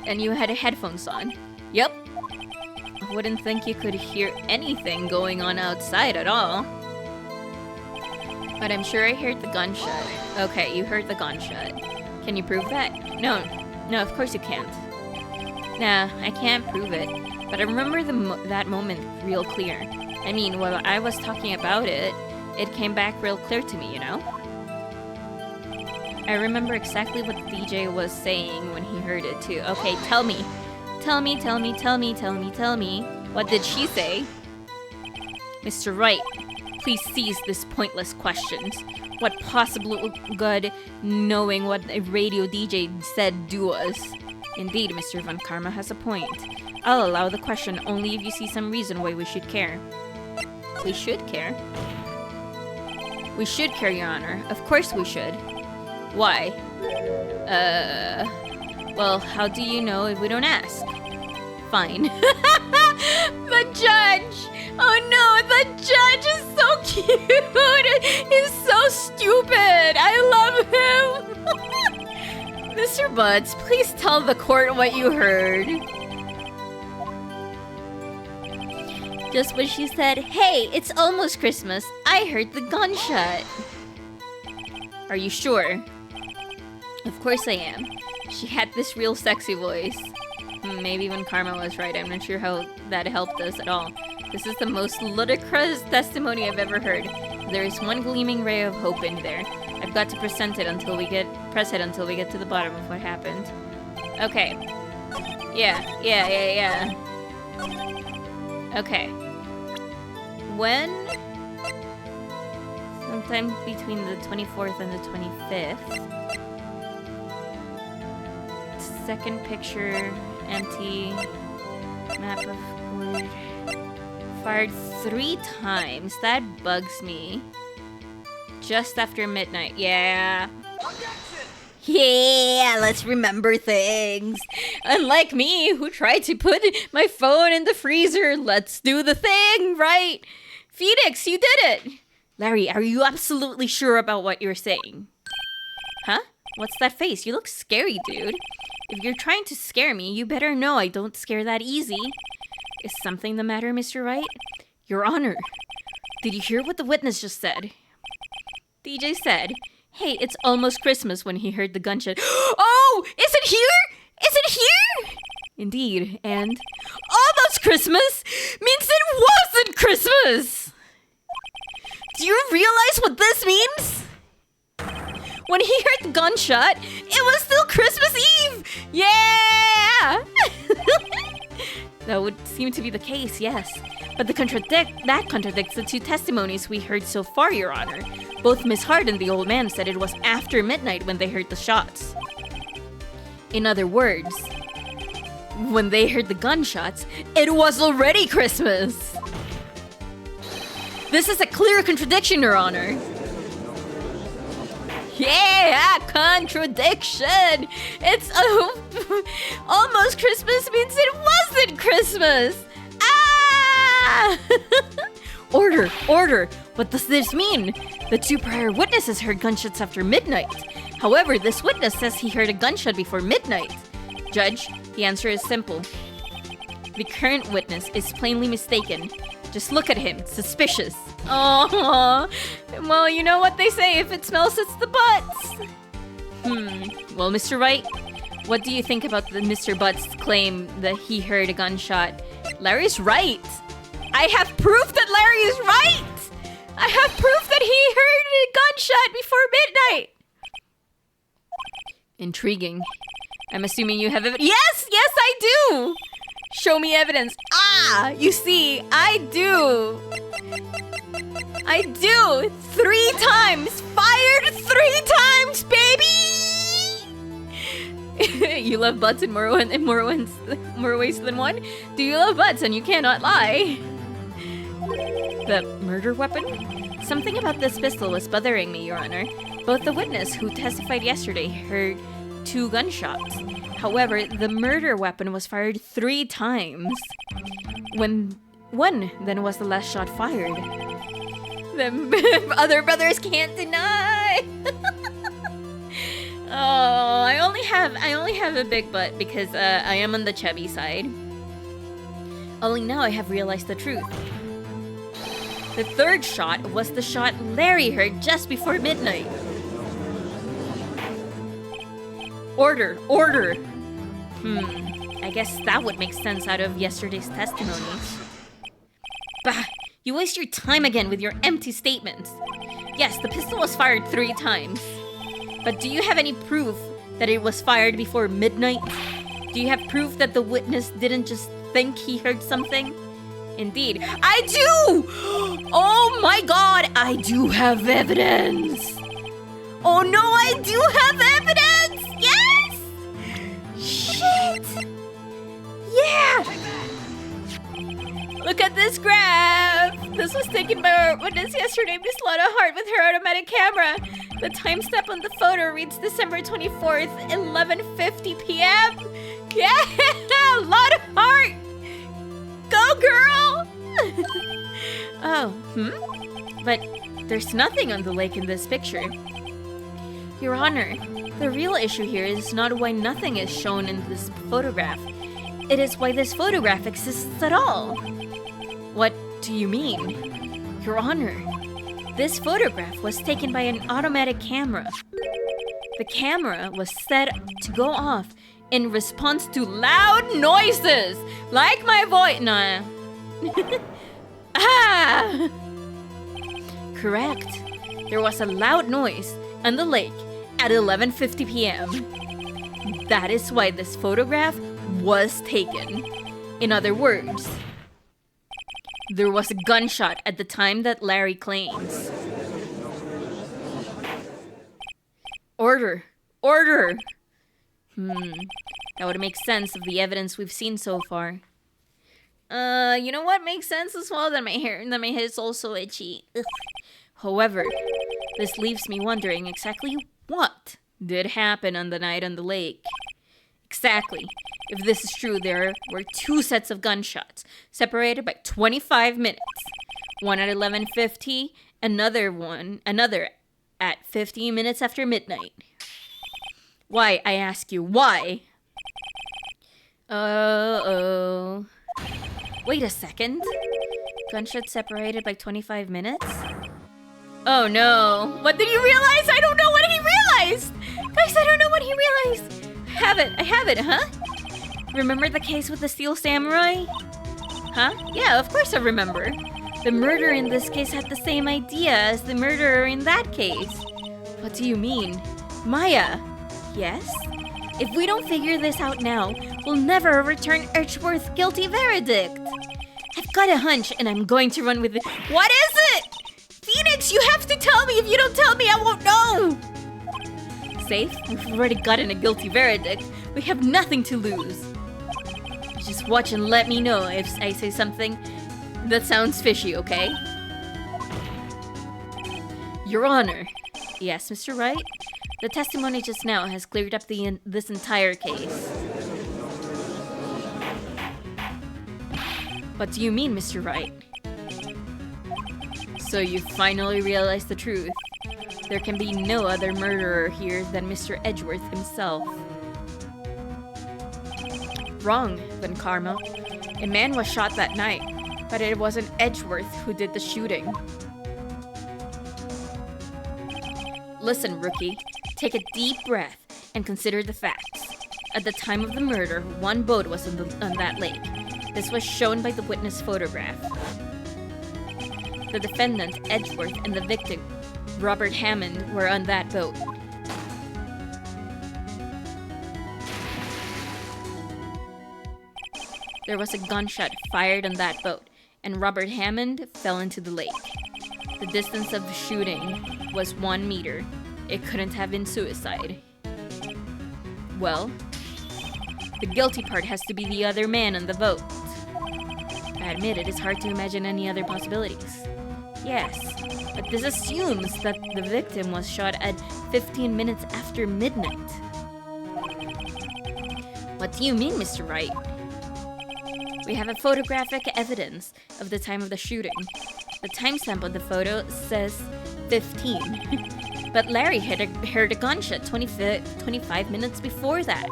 And you had headphones on. Yep. I wouldn't think you could hear anything going on outside at all. But I'm sure I heard the gunshot. Okay, you heard the gunshot. Can you prove that? No, of course you can't. Nah, I can't prove it. But I remember that moment real clear. I mean, while I was talking about it, it came back real clear to me, I remember exactly what the DJ was saying when he heard it too. Okay, tell me. Tell me. What did she say? Mr. Wright, please cease this pointless questions. What possible good knowing what a radio DJ said do us? Indeed, Mr. Von Karma has a point. I'll allow the question only if you see some reason why we should care. We should care? We should care, Your Honor. Of course we should. Why? Well, how do you know if we don't ask? Fine. The judge! Oh no, the judge is so cute! He's so stupid! I love him! Mr. Butts, please tell the court what you heard. Just when she said, hey, it's almost Christmas, I heard the gunshot. Are you sure? Of course I am. She had this real sexy voice. Maybe when Karma was right, I'm not sure how that helped us at all. This is the most ludicrous testimony I've ever heard. There is one gleaming ray of hope in there. I've got to press it until we get to the bottom of what happened. Okay. Yeah. Okay. When? Sometime between the 24th and the 25th. Second picture, empty. Map of board. Fired 3 times. That bugs me. Just after midnight. Yeah, let's remember things. Unlike me, who tried to put my phone in the freezer. Let's do the thing, right? Phoenix, you did it! Larry, are you absolutely sure about what you're saying? Huh? What's that face? You look scary, dude. If you're trying to scare me, you better know I don't scare that easy. Is something the matter, Mr. Wright? Your Honor, did you hear what the witness just said? DJ said, hey, it's almost Christmas when he heard the gunshot. Oh, is it here? Is it here? Indeed, and almost Christmas means it wasn't Christmas! Do you realize what this means? when he heard the gunshot, it was still Christmas Eve! Yeah! That would seem to be the case, yes. But that contradicts the two testimonies we heard so far, Your Honor. Both Miss Hart and the old man said it was after midnight when they heard the shots. In other words, when they heard the gunshots, it was already Christmas! This is a clear contradiction, Your Honor. Yeah, contradiction! It's almost Christmas means it wasn't Christmas! Ah! Order! What does this mean? The two prior witnesses heard gunshots after midnight. However, this witness says he heard a gunshot before midnight. Judge, the answer is simple. The current witness is plainly mistaken. Just look at him. Suspicious. Oh, well, you know what they say. If it smells, it's the butts. Well, Mr. Wright, what do you think about the Mr. Butt's claim that he heard a gunshot? Larry's right. I have proof that Larry is right. I have proof that he heard a gunshot before midnight. Intriguing. I'm assuming you have evidence. Yes, I do. Show me evidence. Ah, you see, I do. 3 times. Fired 3 times, baby. You love butts in more ways than one? Do you love butts and you cannot lie? The murder weapon? Something about this pistol was bothering me, Your Honor. Both the witness who testified yesterday heard 2 gunshots. However, the murder weapon was fired 3 times. When then was the last shot fired? The other brothers can't deny. Oh, I only have a big butt because I am on the chubby side. Only now I have realized the truth. The 3rd shot was the shot Larry heard just before midnight. Order! I guess that would make sense out of yesterday's testimonies. Bah! You waste your time again with your empty statements. Yes, the pistol was fired 3 times. But do you have any proof that it was fired before midnight? Do you have proof that the witness didn't just think he heard something? Indeed, I do! Oh my god, I do have evidence! Oh no, I do have evidence! Yes! Shit! Yeah! Look at this graph! This was taken by our witness yesterday, Miss Lotta Hart, with her automatic camera. The timestamp on the photo reads December 24th, 11:50 p.m. Yeah! Lotta Hart! Go, girl! But there's nothing on the lake in this picture. Your Honor, the real issue here is not why nothing is shown in this photograph. It is why this photograph exists at all. What do you mean? Your Honor, this photograph was taken by an automatic camera. The camera was set to go off in response to loud noises, like my voice. Nah. Ah! Correct. There was a loud noise on the lake at 11:50 p.m. That is why this photograph was taken. In other words, there was a gunshot at the time that Larry claims. Order! That would make sense of the evidence we've seen so far. You know what makes sense as well? That my hair is also itchy. Ugh. However, this leaves me wondering exactly what did happen on the night on the lake. Exactly. If this is true, there were 2 sets of gunshots, separated by 25 minutes. One at 11:50, another at 15 minutes after midnight. Why, I ask you, why? Uh-oh. Wait a second. Gunshot separated by 25 minutes? Oh no. What did he realize? I don't know what he realized! Guys, I don't know what he realized! I have it, huh? Remember the case with the Steel Samurai? Huh? Yeah, of course I remember. The murderer in this case had the same idea as the murderer in that case. What do you mean? Maya! Yes? If we don't figure this out now, we'll never return Edgeworth's guilty verdict. I've got a hunch, and I'm going to run with it. What is it? Phoenix, you have to tell me. If you don't tell me, I won't know. Safe? We've already gotten a guilty verdict. We have nothing to lose. Just watch and let me know if I say something that sounds fishy, okay? Your Honor. Yes, Mr. Wright? The testimony just now has cleared up this entire case. What do you mean, Mr. Wright? So you finally realized the truth. There can be no other murderer here than Mr. Edgeworth himself. Wrong, then Karma. A man was shot that night, but it wasn't Edgeworth who did the shooting. Listen, rookie. Take a deep breath and consider the facts. At the time of the murder, one boat was on that lake. This was shown by the witness photograph. The defendant, Edgeworth, and the victim, Robert Hammond, were on that boat. There was a gunshot fired on that boat, and Robert Hammond fell into the lake. The distance of the shooting was 1 meter. It couldn't have been suicide. Well, the guilty part has to be the other man on the boat. I admit it is hard to imagine any other possibilities. Yes, but this assumes that the victim was shot at 15 minutes after midnight. What do you mean, Mr. Wright? We have a photographic evidence of the time of the shooting. The timestamp on the photo says 15. But Larry heard a gunshot 25 minutes before that.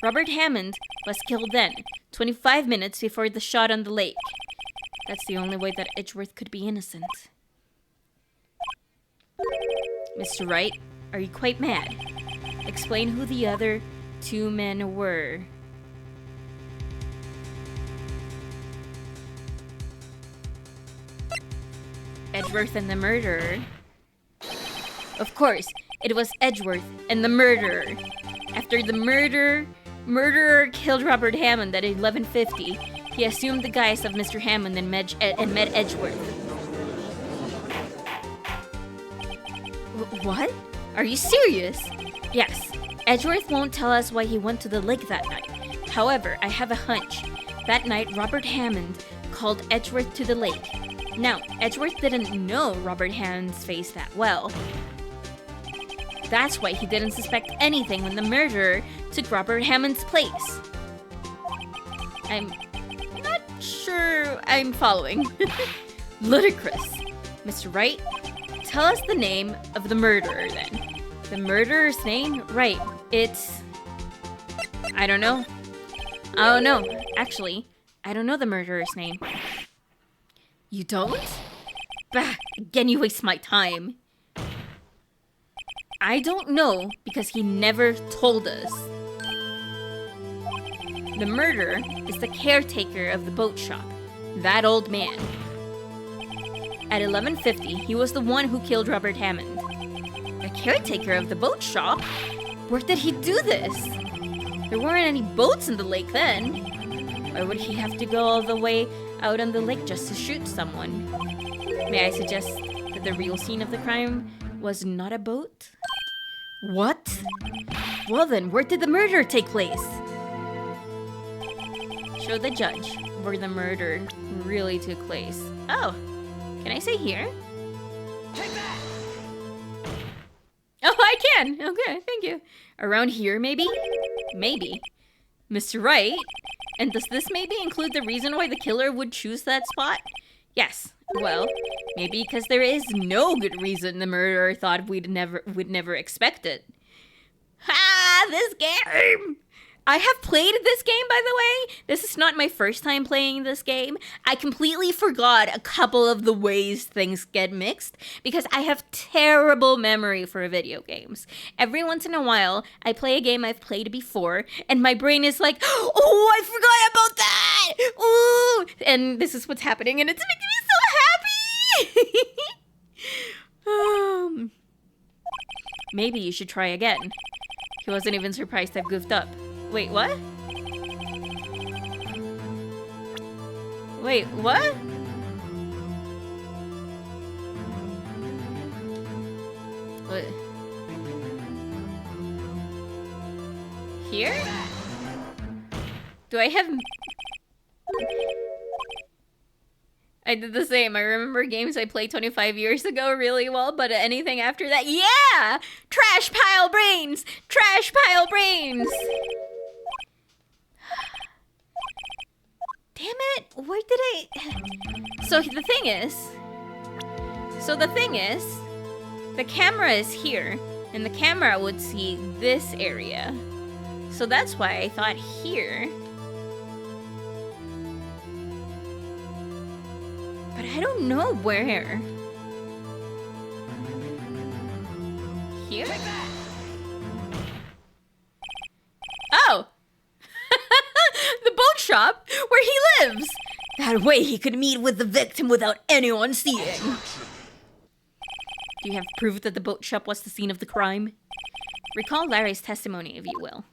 Robert Hammond was killed then, 25 minutes before the shot on the lake. That's the only way that Edgeworth could be innocent. Mr. Wright, are you quite mad? Explain who the other two men were. Edgeworth and the murderer. Of course, it was Edgeworth and the murderer. After the murderer killed Robert Hammond at 11:50, he assumed the guise of Mr. Hammond and met Edgeworth. What? Are you serious? Yes. Edgeworth won't tell us why he went to the lake that night. However, I have a hunch. That night, Robert Hammond called Edgeworth to the lake. Now, Edgeworth didn't know Robert Hammond's face that well. That's why he didn't suspect anything when the murderer took Robert Hammond's place. I'm not sure I'm following. Ludicrous. Mr. Wright, tell us the name of the murderer then. The murderer's name? Right, it's... I don't know. Oh no, actually, I don't know the murderer's name. You don't? Bah, again you waste my time. I don't know because he never told us. The murderer is the caretaker of the boat shop, that old man. At 11:50, he was the one who killed Robert Hammond. The caretaker of the boat shop? Where did he do this? There weren't any boats in the lake then. Why would he have to go all the way out on the lake just to shoot someone? May I suggest that the real scene of the crime was not a boat? What? Well then, where did the murder take place? Show the judge where the murder really took place. Oh, can I say here? Take that! Oh, I can! Okay, thank you. Around here, maybe? Maybe. Mr. Wright? And does this maybe include the reason why the killer would choose that spot? Yes. Well, maybe because there is no good reason the murderer thought we'd never expect it. Ha! This game! I have played this game, by the way. This is not my first time playing this game. I completely forgot a couple of the ways things get mixed because I have terrible memory for video games. Every once in a while, I play a game I've played before, and my brain is like, oh, I forgot about that! Ooh! And this is what's happening, and it's making me so happy! Maybe you should try again. He wasn't even surprised I goofed up. Wait, what? Wait, what? What? Here? Do I have... I did the same. I remember games I played 25 years ago really well, but anything after that... Yeah! Trash pile brains! Trash pile brains! Damn it! Where did I... So the thing is... The camera is here, and the camera would see this area. So that's why I thought here. But I don't know where. Here? Oh! The boat shop where he lives! That way he could meet with the victim without anyone seeing. Do you have proof that the boat shop was the scene of the crime? Recall Larry's testimony, if you will.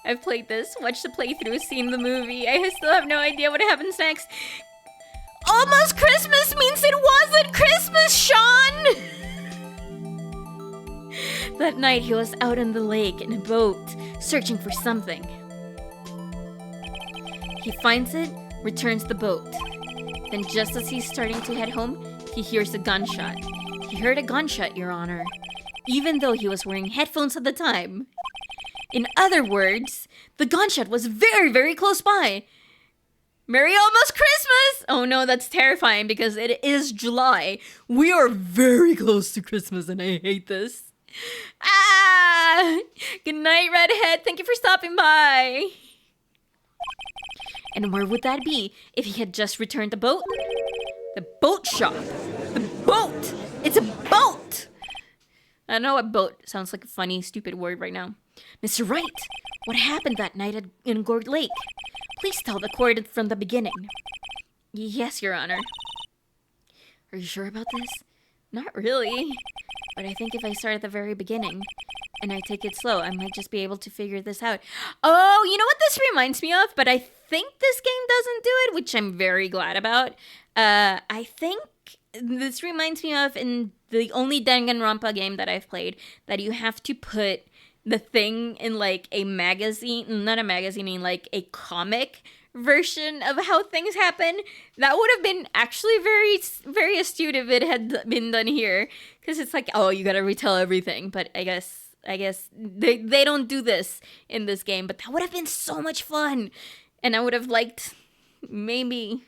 I've played this, watched the playthrough, seen the movie. I still have no idea what happens next. Almost Christmas means it wasn't Christmas, Sean! That night, he was out on the lake in a boat, searching for something. He finds it, returns the boat. Then just as he's starting to head home, he hears a gunshot. He heard a gunshot, Your Honor, even though he was wearing headphones at the time. In other words, the gunshot was very, very close by. Merry almost Christmas! Oh no, that's terrifying because it is July. We are very close to Christmas and I hate this. Ah! Good night, Redhead. Thank you for stopping by. And where would that be if he had just returned the boat? The boat shop. The boat! It's a boat! I know a boat sounds like a funny, stupid word right now. Mr. Wright, what happened that night in Gourd Lake? Please tell the court from the beginning. Yes, Your Honor. Are you sure about this? Not really. But I think if I start at the very beginning and I take it slow, I might just be able to figure this out. Oh, you know what this reminds me of? But I think this game doesn't do it, which I'm very glad about. I think this reminds me of in the only Danganronpa game that I've played that you have to put the thing in like a magazine, not a magazine, in like a comic version of how things happen. That would have been actually very, very astute if it had been done here. Because it's like, oh, you gotta retell everything. But I guess they don't do this in this game. But that would have been so much fun. And I would have liked maybe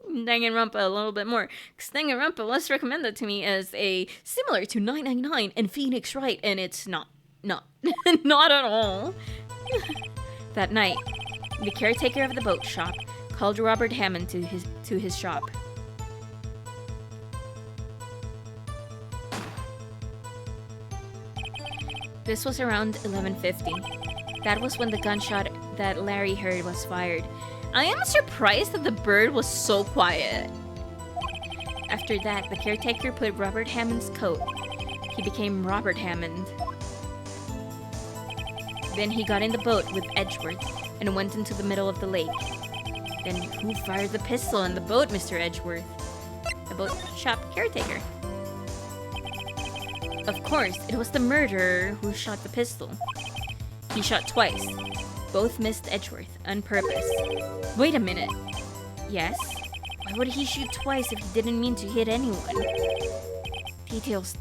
Danganronpa a little bit more. Because Danganronpa was recommended to me as a similar to 999 and Phoenix Wright. And it's not. Not at all. That night, the caretaker of the boat shop called Robert Hammond to his shop. This was around 11:50. That was when the gunshot that Larry heard was fired. I am surprised that the bird was so quiet. After that, the caretaker put Robert Hammond's coat. He became Robert Hammond. Then he got in the boat with Edgeworth and went into the middle of the lake. Then who fired the pistol in the boat, Mr. Edgeworth? The boat shop caretaker. Of course, it was the murderer who shot the pistol. He shot twice. Both missed Edgeworth on purpose. Wait a minute. Yes? Why would he shoot twice if he didn't mean to hit anyone? Details.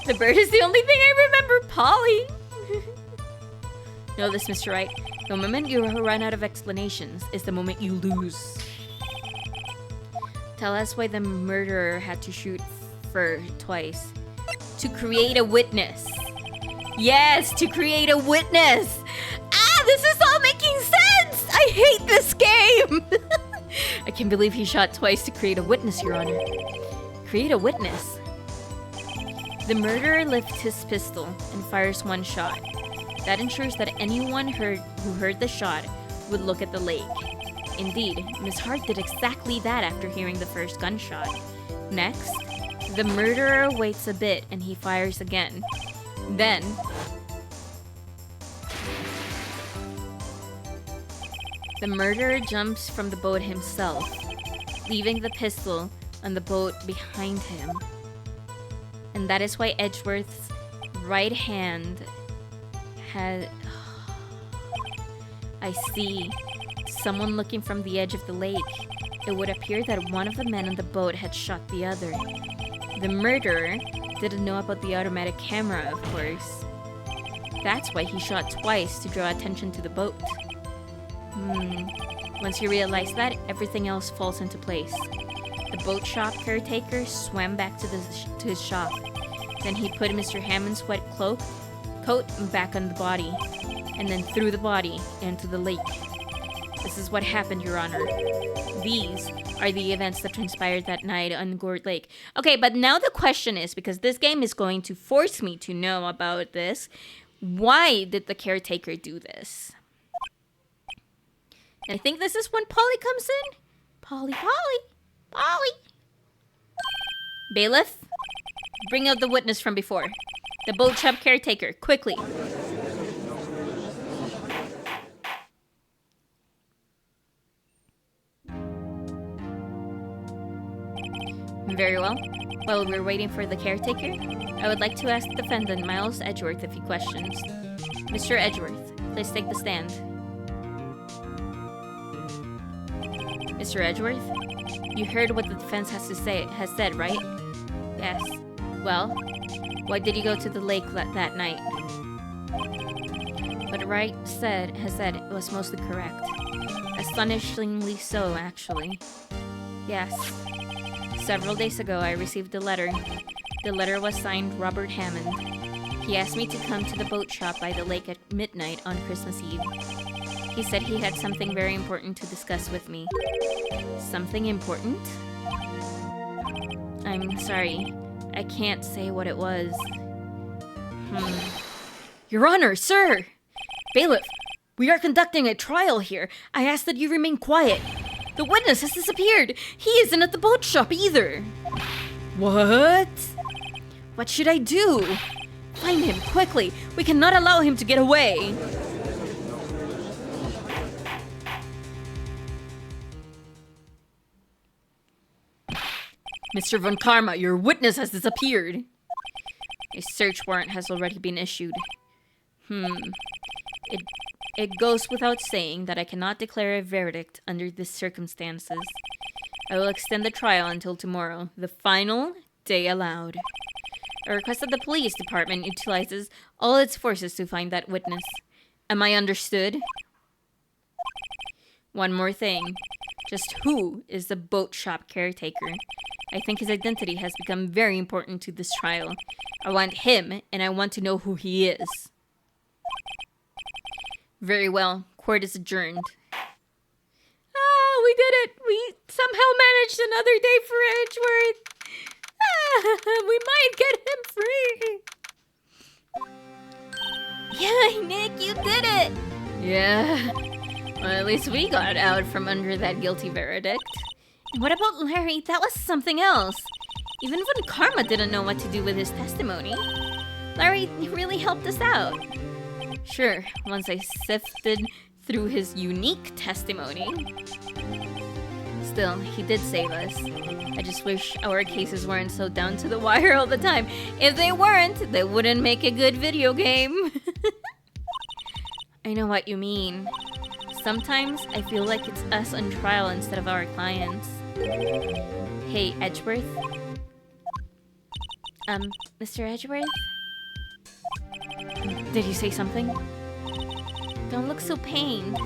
The bird is the only thing I remember, Polly. Know this, Mr. Wright. The moment you run out of explanations is the moment you lose. Tell us why the murderer had to shoot twice. To create a witness. Yes, to create a witness. Ah, this is all making sense. I hate this game. I can't believe he shot twice to create a witness, Your Honor. Create a witness. The murderer lifts his pistol and fires one shot. That ensures that anyone who heard the shot would look at the lake. Indeed, Miss Hart did exactly that after hearing the first gunshot. Next, The murderer waits a bit and he fires again. Then, the murderer jumps from the boat himself, leaving the pistol on the boat behind him. And that is why Edgeworth's right hand had... I see. Someone looking from the edge of the lake. It would appear that one of the men on the boat had shot the other. The murderer didn't know about the automatic camera, of course. That's why he shot twice to draw attention to the boat. Once you realize that, everything else falls into place. The boat shop caretaker swam back to his shop. Then he put Mr. Hammond's wet coat back on the body, and then threw the body into the lake. This is what happened, Your Honor. These are the events that transpired that night on Gourd Lake. Okay, but now the question is, because this game is going to force me to know about this, why did the caretaker do this? And I think this is when Polly comes in. Polly. Bailiff, bring out the witness from before. The boat shop caretaker, quickly. Very well. While we're waiting for the caretaker, I would like to ask the defendant, Miles Edgeworth, a few questions. Mr. Edgeworth, please take the stand. Mr. Edgeworth, you heard what the defense has said, right? Yes. Well, why did you go to the lake that night? What Wright has said was mostly correct. Astonishingly so, actually. Yes. Several days ago, I received a letter. The letter was signed Robert Hammond. He asked me to come to the boat shop by the lake at midnight on Christmas Eve. He said he had something very important to discuss with me. Something important? I'm sorry. I can't say what it was. Your Honor, sir! Bailiff, we are conducting a trial here. I ask that you remain quiet. The witness has disappeared. He isn't at the boat shop either. What? What should I do? Find him quickly. We cannot allow him to get away. Mr. Von Karma, your witness has disappeared. A search warrant has already been issued. It goes without saying that I cannot declare a verdict under these circumstances. I will extend the trial until tomorrow, the final day allowed. I request that the police department utilizes all its forces to find that witness. Am I understood? One more thing. Just who is the boat shop caretaker? I think his identity has become very important to this trial. I want him, and I want to know who he is. Very well. Court is adjourned. Ah, we did it! We somehow managed another day for Edgeworth. Ah, we might get him free. Yay, Nick, you did it! Yeah. Well, at least we got out from under that guilty verdict. And what about Larry? That was something else. Even when Karma didn't know what to do with his testimony. Larry really helped us out. Sure, once I sifted through his unique testimony. Still, he did save us. I just wish our cases weren't so down to the wire all the time. If they weren't, they wouldn't make a good video game. I know what you mean. Sometimes I feel like it's us on trial instead of our clients. Hey, Edgeworth? Mr. Edgeworth? Did you say something? Don't look so pained.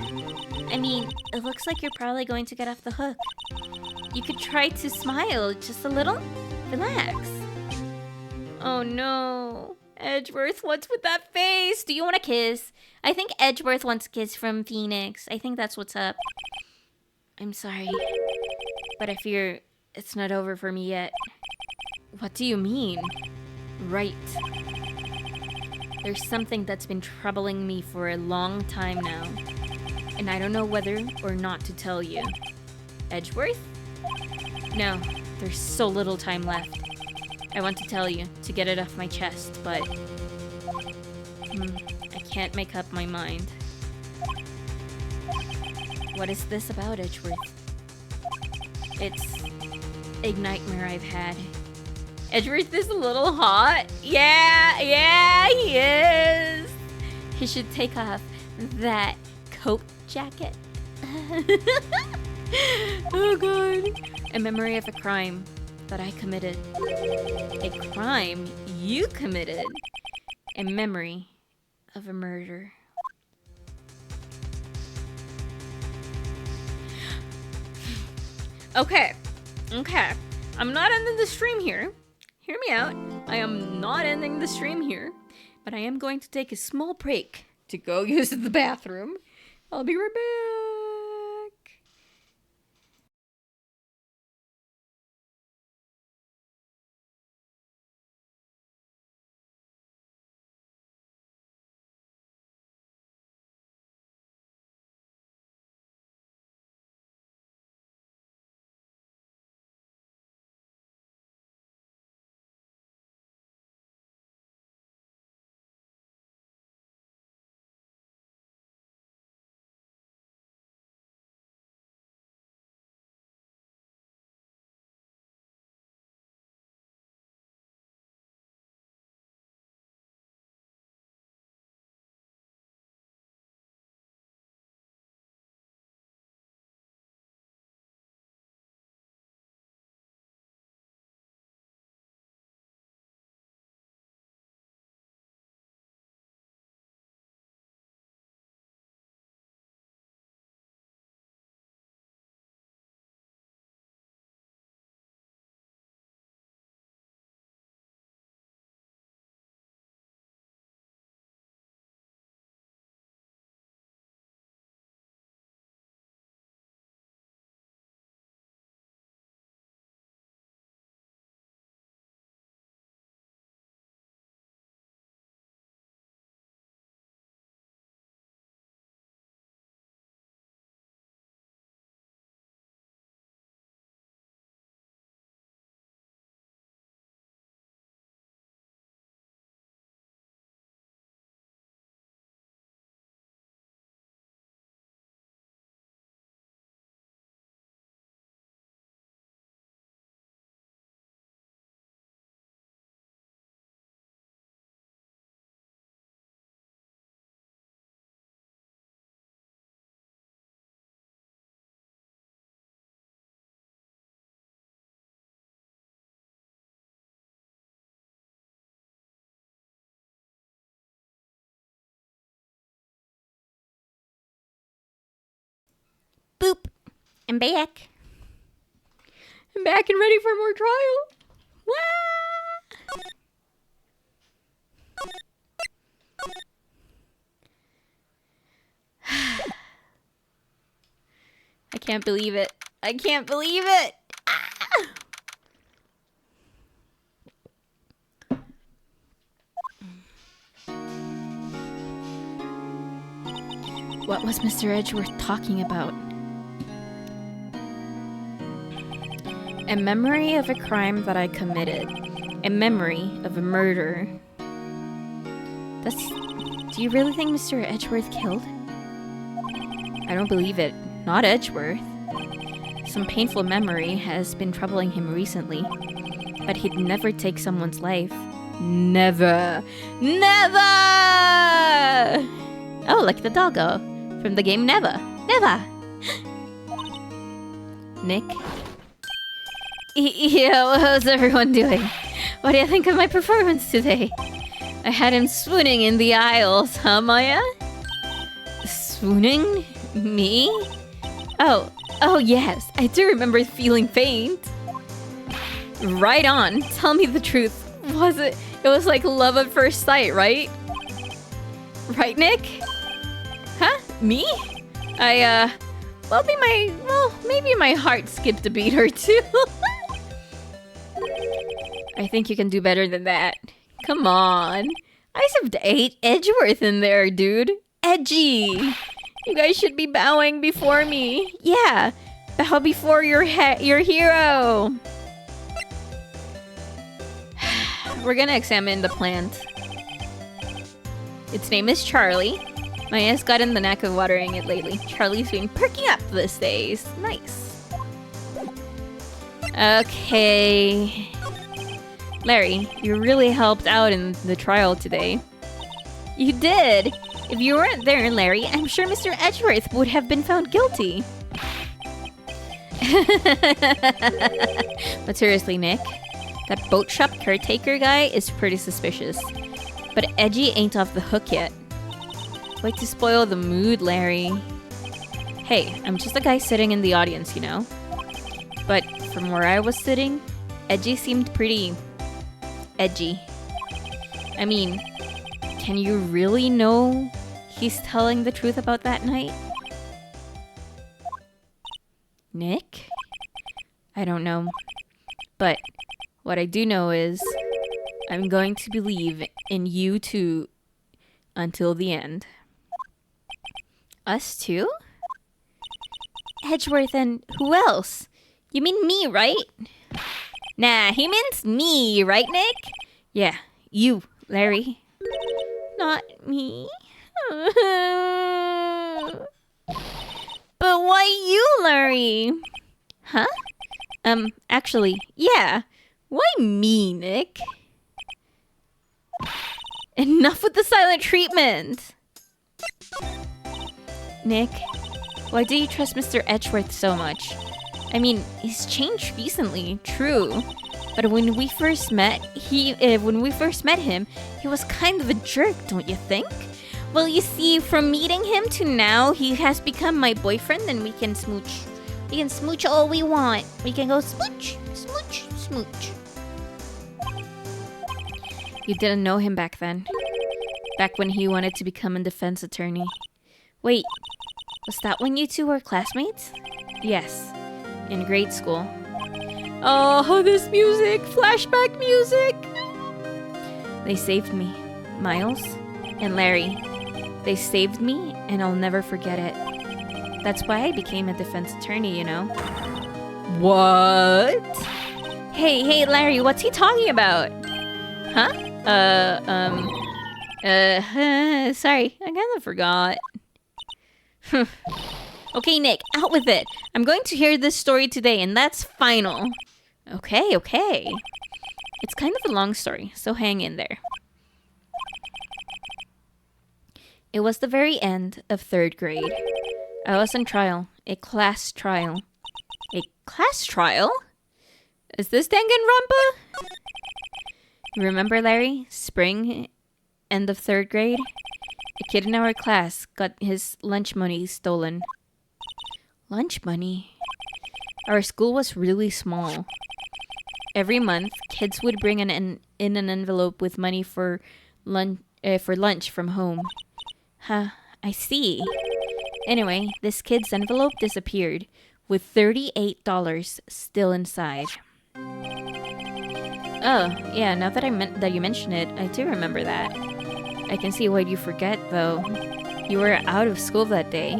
I mean, it looks like you're probably going to get off the hook. You could try to smile just a little. Relax. Oh no. Edgeworth, what's with that face? Do you want a kiss? I think Edgeworth wants a kiss from Phoenix. I think that's what's up. I'm sorry, but I fear it's not over for me yet. What do you mean? Right. There's something that's been troubling me for a long time now, and I don't know whether or not to tell you. Edgeworth? No, there's so little time left. I want to tell you to get it off my chest, but I can't make up my mind. What is this about, Edgeworth? It's a nightmare I've had. Edgeworth is a little hot. Yeah, he is. He should take off that coat jacket. Oh god. A memory of a crime that I committed. A crime you committed. A memory of a murder. Okay. I'm not ending the stream here. Hear me out. I am not ending the stream here, but I am going to take a small break to go use the bathroom. I'll be right back. Boop. I'm back. I'm back and ready for more trial. Wah! I can't believe it. I can't believe it. Ah! What was Mr. Edgeworth talking about? A memory of a crime that I committed. A memory of a murder. Do you really think Mr. Edgeworth killed? I don't believe it. Not Edgeworth. Some painful memory has been troubling him recently. But he'd never take someone's life. Never! Never! Oh, like the doggo from the game Never. Never! Nick? Yeah, how's everyone doing? What do you think of my performance today? I had him swooning in the aisles, huh, Maya? Swooning? Me? Oh yes, I do remember feeling faint. Right on, tell me the truth. It was like love at first sight, right? Right, Nick? Huh? Me? Maybe my heart skipped a beat or two. I think you can do better than that. Come on. I saved 8 Edgeworth in there, dude. Edgy. You guys should be bowing before me. Yeah. Bow before your hero. we're gonna examine the plant. Its name is Charlie. My aunt's gotten the knack of watering it lately. Charlie's been perking up these days. Nice. Okay. Larry, you really helped out in the trial today. You did! If you weren't there, Larry, I'm sure Mr. Edgeworth would have been found guilty. But seriously, Nick, that boat shop caretaker guy is pretty suspicious. But Edgy ain't off the hook yet. Way to spoil the mood, Larry. Hey, I'm just a guy sitting in the audience, you know? But from where I was sitting, Edgy seemed pretty edgy. I mean, can you really know he's telling the truth about that night? Nick? I don't know. But what I do know is I'm going to believe in you two until the end. Us two? Edgeworth and who else? You mean me, right? Nah, he means me, right, Nick? Yeah, you, Larry. Not me. But why you, Larry? Huh? Actually, yeah. Why me, Nick? Enough with the silent treatment! Nick, why do you trust Mr. Edgeworth so much? I mean, he's changed recently, true. But when we first met him, he was kind of a jerk, don't you think? Well, you see, from meeting him to now, he has become my boyfriend and we can smooch. We can smooch all we want. We can go smooch, smooch, smooch. You didn't know him back then. Back when he wanted to become a defense attorney. Wait, was that when you two were classmates? Yes, in grade school. Oh, this music! Flashback music! They saved me. Miles and Larry. They saved me and I'll never forget it. That's why I became a defense attorney, you know? What? Hey, Larry, what's he talking about? Huh? Sorry, I kind of forgot. Okay, Nick, out with it. I'm going to hear this story today, and that's final. Okay. It's kind of a long story, so hang in there. It was the very end of 3rd grade. I was on trial, a class trial. A class trial? Is this Danganronpa? You remember, Larry? Spring, end of 3rd grade? A kid in our class got his lunch money stolen. Lunch money? Our school was really small. Every month, kids would bring in an envelope with money for lunch from home. Huh, I see. Anyway, this kid's envelope disappeared, with $38 still inside. Oh, yeah, now that you mention it, I do remember that. I can see why you forget, though. You were out of school that day.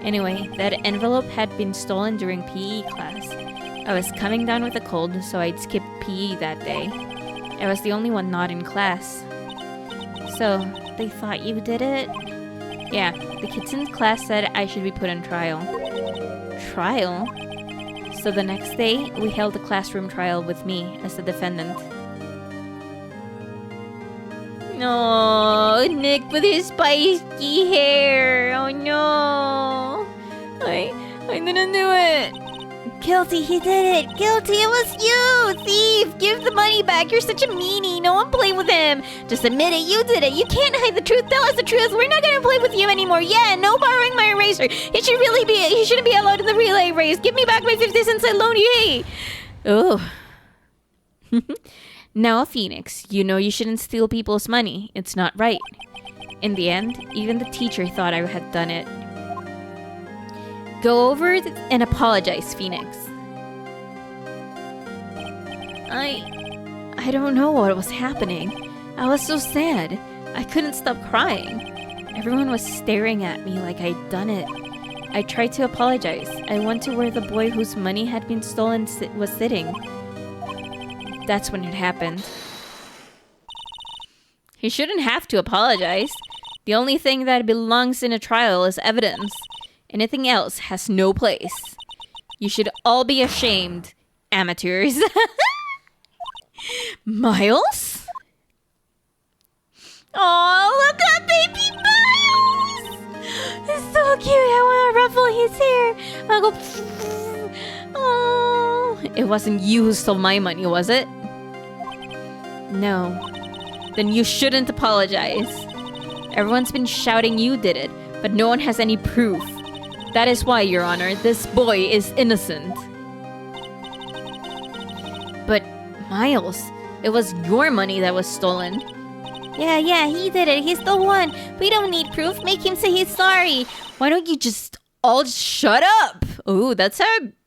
Anyway, that envelope had been stolen during PE class. I was coming down with a cold, so I'd skipped PE that day. I was the only one not in class. So, they thought you did it? Yeah, the kids in class said I should be put on trial. Trial? So the next day, we held a classroom trial with me as the defendant. No, Nick with his spiky hair. Oh no. I didn't do it. Guilty, he did it. Guilty, it was you. Thief, give the money back. You're such a meanie. No one play with him. Just admit it, you did it. You can't hide the truth. Tell us the truth. We're not gonna play with you anymore. Yeah, no borrowing my eraser. He shouldn't be allowed in the relay race. Give me back my 50 cents I loaned you. Oh. Now, Phoenix, you know you shouldn't steal people's money. It's not right. In the end, even the teacher thought I had done it. Go over and apologize, Phoenix. I don't know what was happening. I was so sad. I couldn't stop crying. Everyone was staring at me like I'd done it. I tried to apologize. I went to where the boy whose money had been stolen was sitting. That's when it happened. He shouldn't have to apologize. The only thing that belongs in a trial is evidence. Anything else has no place. You should all be ashamed, amateurs. Miles? Oh, look at baby Miles! It's so cute. I want to ruffle his hair. I'll go... Oh, it wasn't you who stole my money, was it? No. Then you shouldn't apologize. Everyone's been shouting you did it, but no one has any proof. That is why, Your Honor, this boy is innocent. But, Miles, it was your money that was stolen. Yeah, he did it. He's the one. We don't need proof. Make him say he's sorry. Why don't you just all shut up? Ooh, that's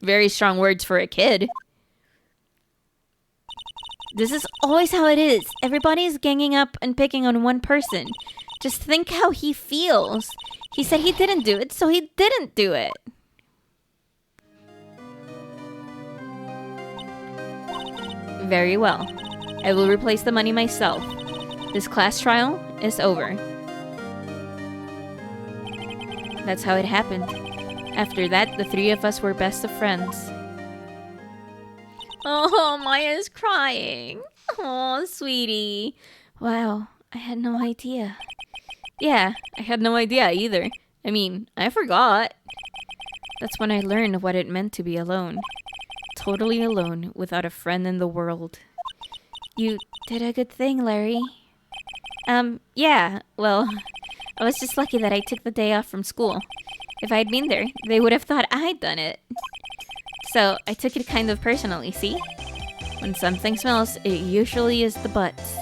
very strong words for a kid. This is always how it is. Everybody's ganging up and picking on one person. Just think how he feels. He said he didn't do it, so he didn't do it. Very well. I will replace the money myself. This class trial is over. That's how it happened. After that, the three of us were best of friends. Oh, Maya's crying. Oh, sweetie. Wow, I had no idea. Yeah, I had no idea either. I mean, I forgot. That's when I learned what it meant to be alone. Totally alone, without a friend in the world. You did a good thing, Larry. Yeah, well, I was just lucky that I took the day off from school. If I'd been there, they would have thought I'd done it. So, I took it kind of personally, see? When something smells, it usually is the butts.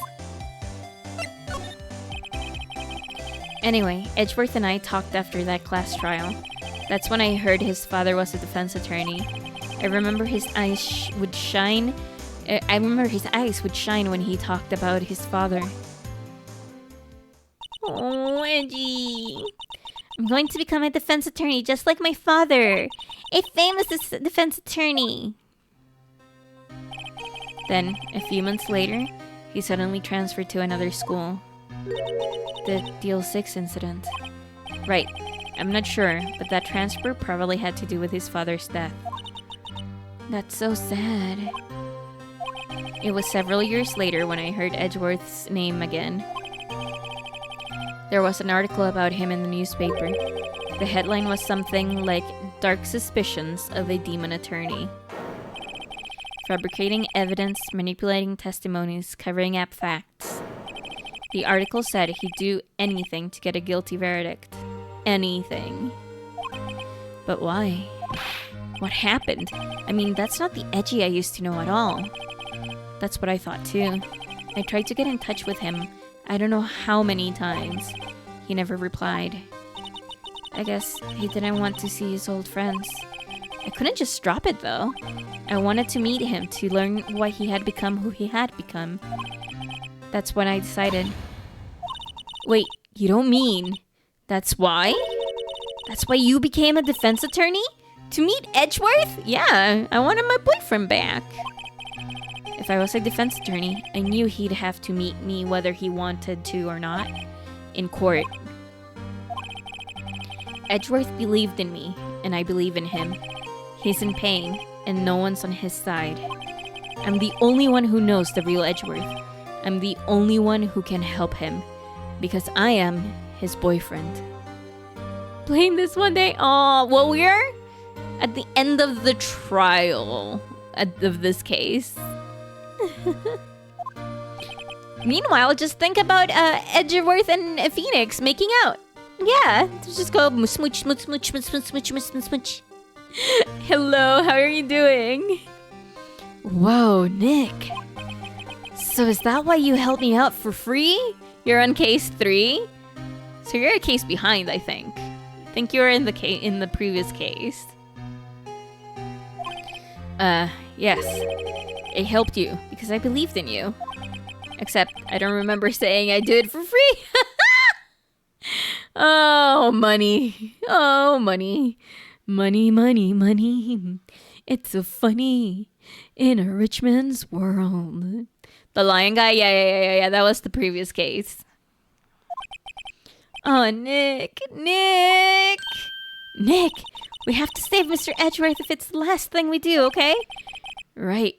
Anyway, Edgeworth and I talked after that class trial. That's when I heard his father was a defense attorney. I remember his eyes would shine. I remember his eyes would shine when he talked about his father. Oh, Edgy. I'm going to become a defense attorney just like my father. A famous defense attorney. Then, a few months later, he suddenly transferred to another school. The Deal 6 incident. Right. I'm not sure, but that transfer probably had to do with his father's death. That's so sad. It was several years later when I heard Edgeworth's name again. There was an article about him in the newspaper. The headline was something like Dark Suspicions of a Demon Attorney. Fabricating evidence, manipulating testimonies, covering up facts. The article said he'd do anything to get a guilty verdict. Anything. But why? What happened? I mean, that's not the Edgy I used to know at all. That's what I thought too. I tried to get in touch with him. I don't know how many times. He never replied. I guess he didn't want to see his old friends. I couldn't just drop it though. I wanted to meet him to learn why he had become who he had become. That's when I decided. Wait, you don't mean that's why? That's why you became a defense attorney? To meet Edgeworth? Yeah, I wanted my boyfriend back. If I was a defense attorney, I knew he'd have to meet me whether he wanted to or not, in court. Edgeworth believed in me, and I believe in him. He's in pain, and no one's on his side. I'm the only one who knows the real Edgeworth. I'm the only one who can help him, because I am his boyfriend. Playing this one day? Aw, well, we're at the end of the trial of this case. Meanwhile, just think about Edgeworth and Phoenix making out. Yeah, just go smooch, smooch, smooch, smooch, smooch, smooch, smooch, smooch. Hello, how are you doing? Whoa, Nick. So is that why you helped me out for free? You're on case 3? So you're a case behind, I think. I think you were in the previous case. Yes. I helped you because I believed in you. Except I don't remember saying I do it for free. Oh, money. Oh, money. Money, money, money. It's so funny in a rich man's world. The lion guy? Yeah. That was the previous case. Oh, Nick. Nick, we have to save Mr. Edgeworth if it's the last thing we do, okay? Right.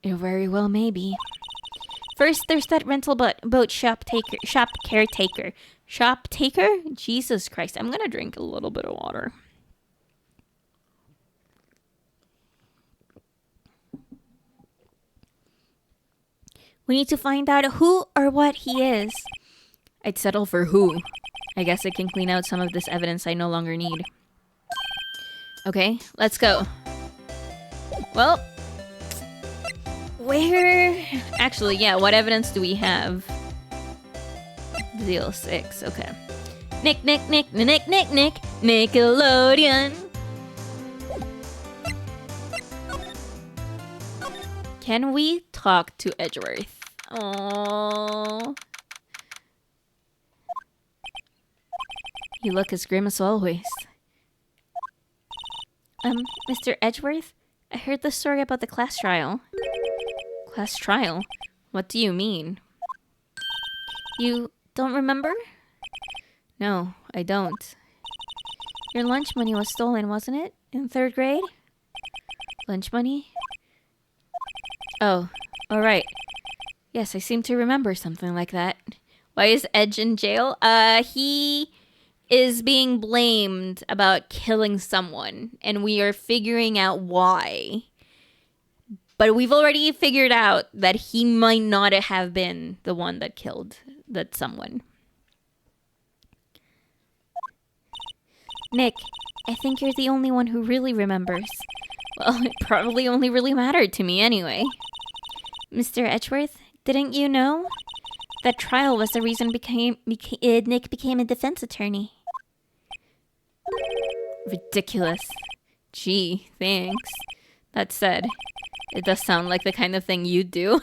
It very well may be. First, there's that rental boat shop caretaker. Shop taker? Jesus Christ. I'm gonna drink a little bit of water. We need to find out who or what he is. I'd settle for who. I guess I can clean out some of this evidence I no longer need. Okay, let's go. Well, where... Actually, yeah, what evidence do we have? Zeal 6, okay. Nick, Nickelodeon. Can we talk to Edgeworth? Oh, you look as grim as always. Mr. Edgeworth? I heard the story about the class trial. Class trial? What do you mean? You don't remember? No, I don't. Your lunch money was stolen, wasn't it? In 3rd grade? Lunch money? Oh, alright. Yes, I seem to remember something like that. Why is Edge in jail? He is being blamed about killing someone, and we are figuring out why. But we've already figured out that he might not have been the one that killed that someone. Nick, I think you're the only one who really remembers. Well, it probably only really mattered to me anyway. Mr. Edgeworth, didn't you know? That trial was the reason Nick became a defense attorney. Ridiculous. Gee, thanks. That said, it does sound like the kind of thing you'd do.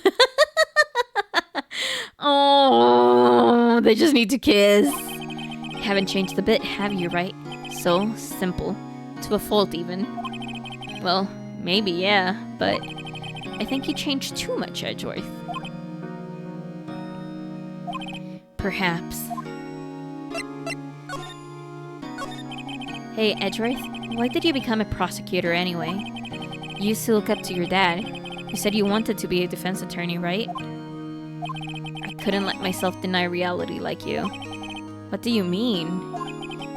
Oh, they just need to kiss. Haven't changed a bit, have you, Wright? So simple. To a fault, even. Well, maybe, yeah, but I think you changed too much, Edgeworth. Perhaps. Hey, Edgeworth, why did you become a prosecutor anyway? You used to look up to your dad. You said you wanted to be a defense attorney, right? I couldn't let myself deny reality like you. What do you mean?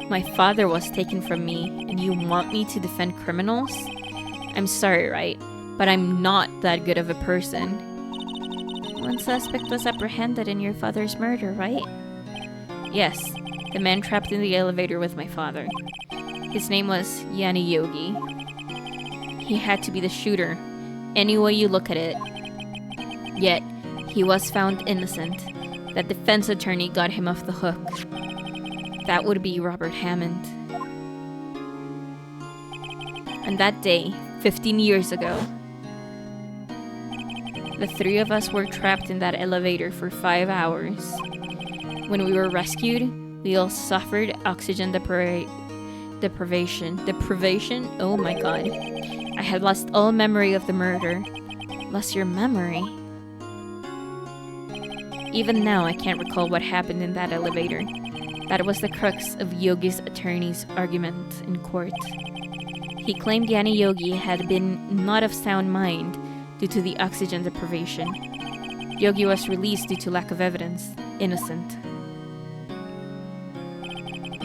My father was taken from me, and you want me to defend criminals? I'm sorry, Wright, but I'm not that good of a person. One suspect was apprehended in your father's murder, right? Yes, the man trapped in the elevator with my father. His name was Yanni Yogi. He had to be the shooter, any way you look at it. Yet, he was found innocent. That defense attorney got him off the hook. That would be Robert Hammond. And that day, 15 years ago, the 3 of us were trapped in that elevator for 5 hours. When we were rescued, we all suffered oxygen deprivation? Oh my god. I had lost all memory of the murder. Lost your memory? Even now, I can't recall what happened in that elevator. That was the crux of Yogi's attorney's argument in court. He claimed Yanni Yogi had been not of sound mind due to the oxygen deprivation. Yogi was released due to lack of evidence. Innocent.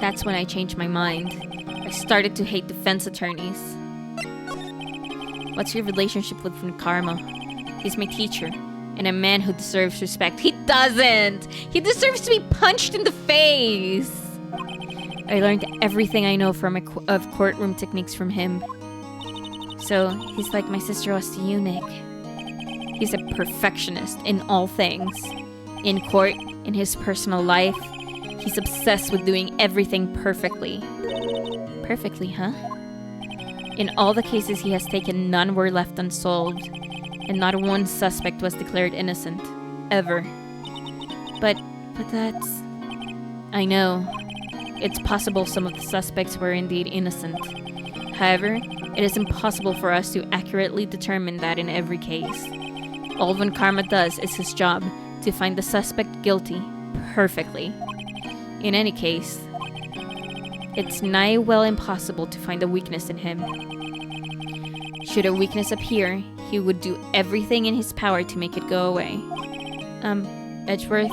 That's when I changed my mind. I started to hate defense attorneys. What's your relationship with Karma? He's my teacher, and a man who deserves respect. He doesn't! He deserves to be punched in the face! I learned everything I know of courtroom techniques from him. So, he's like my sister was to you, Nick. He's a perfectionist in all things. In court, in his personal life, he's obsessed with doing everything perfectly. Perfectly, huh? In all the cases he has taken, none were left unsolved, and not one suspect was declared innocent. Ever. But that's... I know. It's possible some of the suspects were indeed innocent. However, it is impossible for us to accurately determine that in every case. All Von Karma does is his job, to find the suspect guilty perfectly. In any case, it's nigh well impossible to find a weakness in him. Should a weakness appear, he would do everything in his power to make it go away. Edgeworth,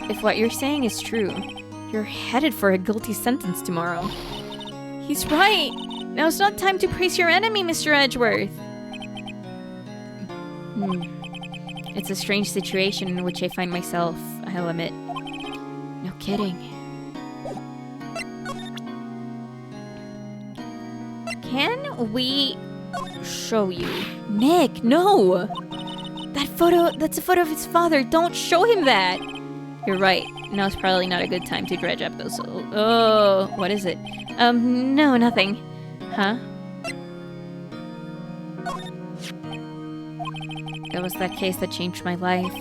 if what you're saying is true, you're headed for a guilty sentence tomorrow. He's right! Now's not time to praise your enemy, Mr. Edgeworth! It's a strange situation in which I find myself, I'll admit. No kidding. Can we show you? Nick, no! That's a photo of his father. Don't show him that! You're right. Now's probably not a good time to dredge up those... Oh, what is it? No, nothing. Huh? It was that case that changed my life.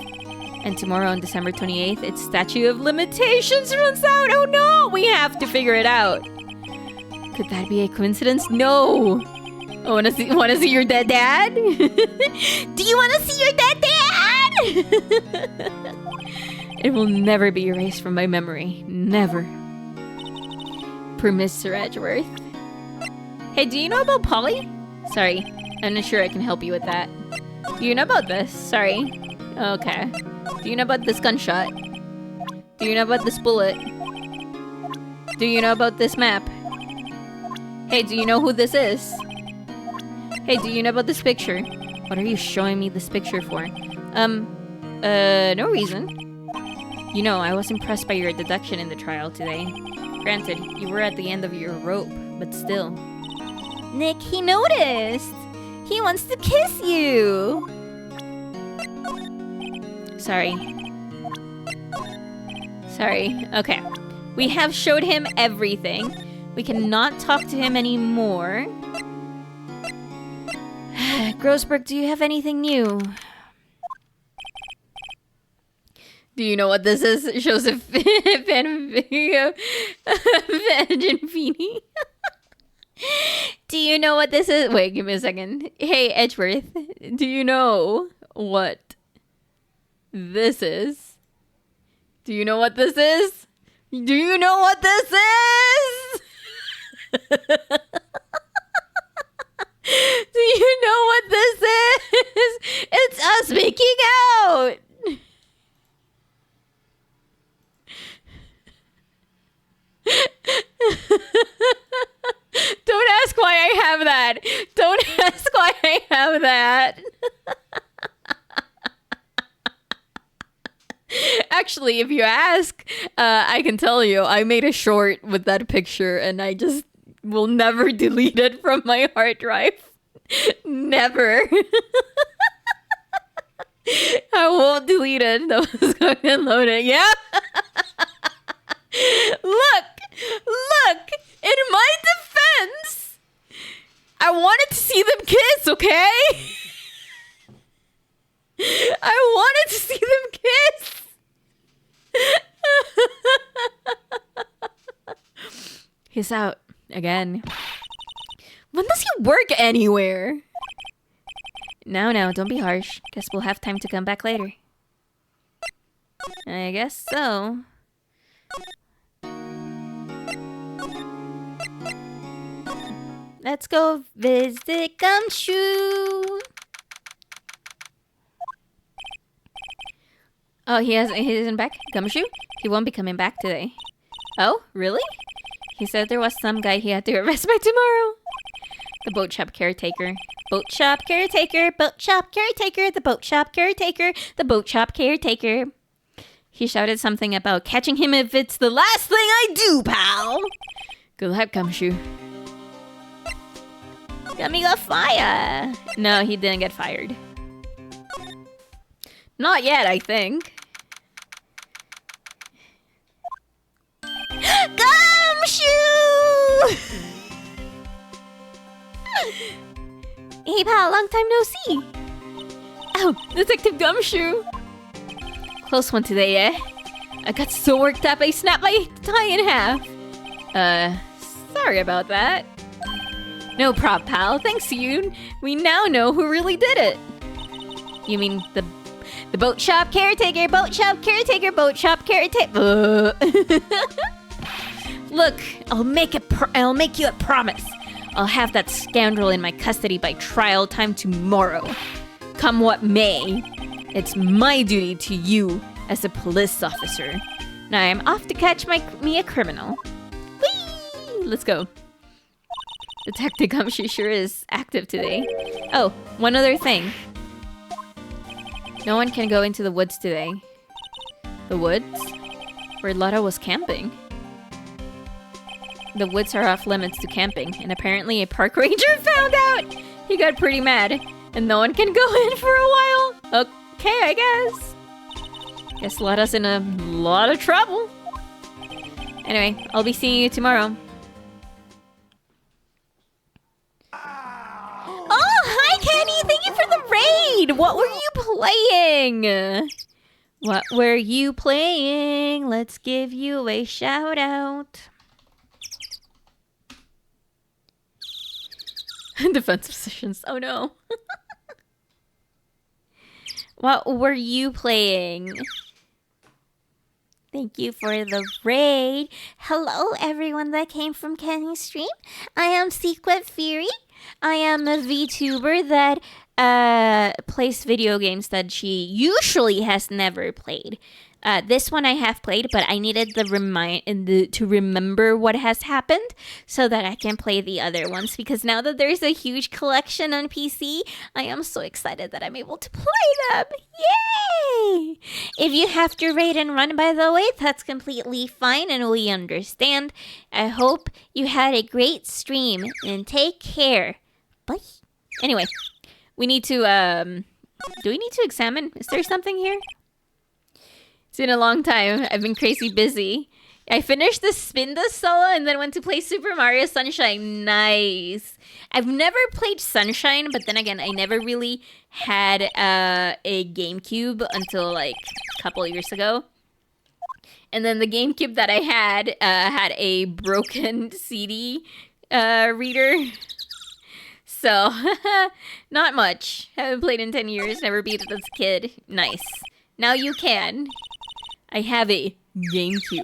And tomorrow on December 28th, its statute of limitations runs out! Oh no! We have to figure it out! Could that be a coincidence? No! I wanna see your dead dad? Do you wanna see your dead dad? It will never be erased from my memory. Never. Per Mr. Edgeworth. Hey, do you know about Polly? Sorry, I'm not sure I can help you with that. Do you know about this? Sorry. Okay. Do you know about this gunshot? Do you know about this bullet? Do you know about this map? Hey, do you know who this is? Hey, do you know about this picture? What are you showing me this picture for? No reason. You know, I was impressed by your deduction in the trial today. Granted, you were at the end of your rope, but still. Nick, he noticed! He wants to kiss you! Sorry. Okay. We have showed him everything. We cannot talk to him anymore. Grossberg, do you have anything new? Do you know what this is? It shows a fan video of Veg and Fini. Do you know what this is? Wait, give me a second. Hey, Edgeworth, do you know what this is? Do you know what this is? Do you know what this is? Do you know what this is? It's us making out! Don't ask why I have that. Don't ask why I have that. Actually, if you ask, I can tell you, I made a short with that picture and I just will never delete it from my hard drive. Never. I won't delete it. I was going to load it. Yeah. Look. In my defense, I wanted to see them kiss, okay? I wanted to see them kiss. He's out again. When does he work anywhere? No, don't be harsh. Guess we'll have time to come back later. I guess so. Let's go visit Gumshoe. Oh, he isn't back? Gumshoe? He won't be coming back today. Oh, really? He said there was some guy he had to arrest by tomorrow. The boat shop caretaker. Boat shop caretaker. Boat shop caretaker. The boat shop caretaker. The boat shop caretaker. He shouted something about catching him if it's the last thing I do, pal. Good luck, Gumshoe. Gummy got fired. No, he didn't get fired. Not yet, I think. Gumshoe! Hey pal, long time no see. Oh, Detective Gumshoe. Close one today, eh? I got so worked up I snapped my tie in half. Sorry about that. No prob, pal. Thanks to you, we now know who really did it. You mean the boat shop caretaker, boat shop caretaker, boat shop caretaker. Look, I'll make you a promise. I'll have that scoundrel in my custody by trial time tomorrow. Come what may, it's my duty to you as a police officer. Now I'm off to catch me a criminal. Whee! Let's go. Detective Gumshoe sure is active today. Oh, one other thing. No one can go into the woods today. The woods? Where Lotta was camping. The woods are off limits to camping, and apparently a park ranger found out! He got pretty mad, and no one can go in for a while. Okay, I guess. Guess Lotta's in a lot of trouble. Anyway, I'll be seeing you tomorrow. Oh, hi Kenny! Thank you for the raid! What were you playing? What were you playing? Let's give you a shout out. Defensive positions. Oh no. What were you playing? Thank you for the raid. Hello, everyone that came from Kenny's stream. I am Secret Firi. I am a VTuber that plays video games that she usually has never played. This one I have played, but I needed to remember what has happened so that I can play the other ones. Because now that there's a huge collection on PC, I am so excited that I'm able to play them. Yay! If you have to raid and run, by the way, that's completely fine and we understand. I hope you had a great stream and take care. Bye. Anyway, we need to, do we need to examine? Is there something here? It's been a long time. I've been crazy busy. I finished the Spinda solo and then went to play Super Mario Sunshine. Nice. I've never played Sunshine, but then again, I never really had a GameCube until like a couple of years ago. And then the GameCube that I had a broken CD reader. So, not much. Haven't played in 10 years, never beat it as a kid. Nice. Now you can. I have a GameCube.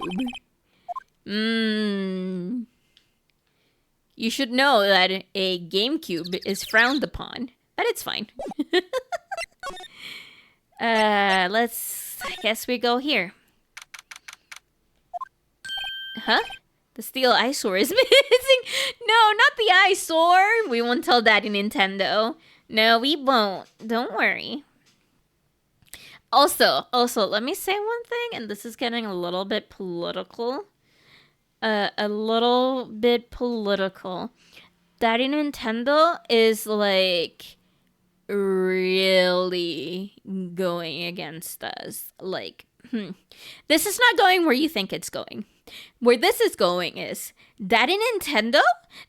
You should know that a GameCube is frowned upon, but it's fine. I guess we go here. Huh? The steel eyesore is missing. No, not the eyesore. We won't tell Daddy Nintendo. No, we won't. Don't worry. Also, let me say one thing, and this is getting a little bit political. Daddy Nintendo is, like, really going against us. Like, This is not going where you think it's going. Where this is going is, Daddy Nintendo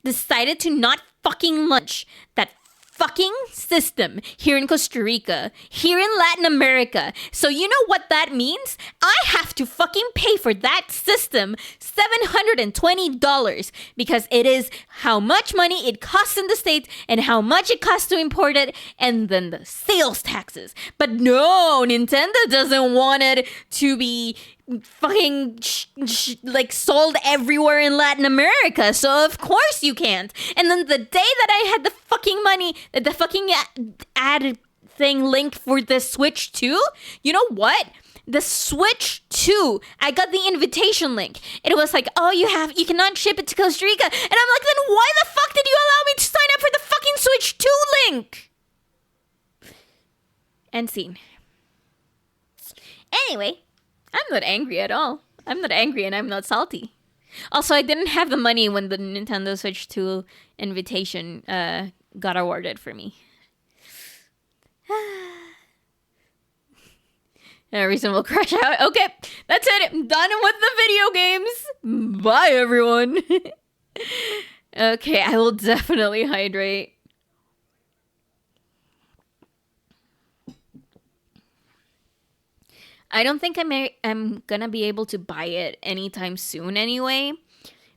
decided to not fucking launch that fucking system here in Costa Rica, here in Latin America. So you know what that means? I have to fucking pay for that system $720 because it is how much money it costs in the States and how much it costs to import it and then the sales taxes. But no, Nintendo doesn't want it to be fucking like sold everywhere in Latin America, so of course you can't. And then the day that I had the fucking money, the fucking ad thing link for the Switch 2, you know what? The Switch 2, I got the invitation link. It was like, oh, you cannot ship it to Costa Rica. And I'm like, then why the fuck did you allow me to sign up for the fucking Switch 2 link? End scene. Anyway, I'm not angry at all. I'm not angry and I'm not salty. Also, I didn't have the money when the Nintendo Switch 2 invitation got awarded for me. A reasonable crash out. Okay, that's it. I'm done with the video games. Bye, everyone. Okay, I will definitely hydrate. I don't think I'm gonna be able to buy it anytime soon anyway.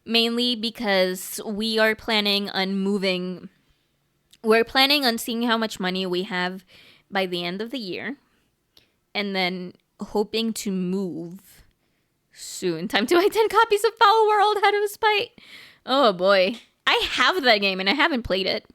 Mainly because we are planning on moving. We're planning on seeing how much money we have by the end of the year, and then hoping to move soon. Time to buy 10 copies of Foul World out of spite. Oh boy. I have that game and I haven't played it.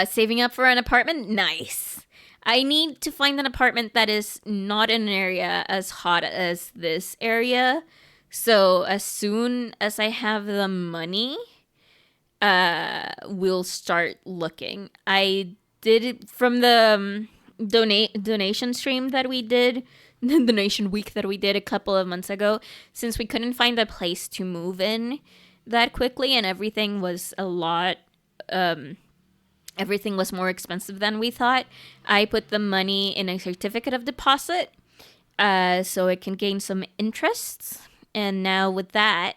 Saving up for an apartment? Nice. I need to find an apartment that is not in an area as hot as this area. So as soon as I have the money, we'll start looking. I did it from the donation stream that we did, the donation week that we did a couple of months ago, since we couldn't find a place to move in that quickly and everything was everything was more expensive than we thought. I put the money in a certificate of deposit so it can gain some interest. And now with that,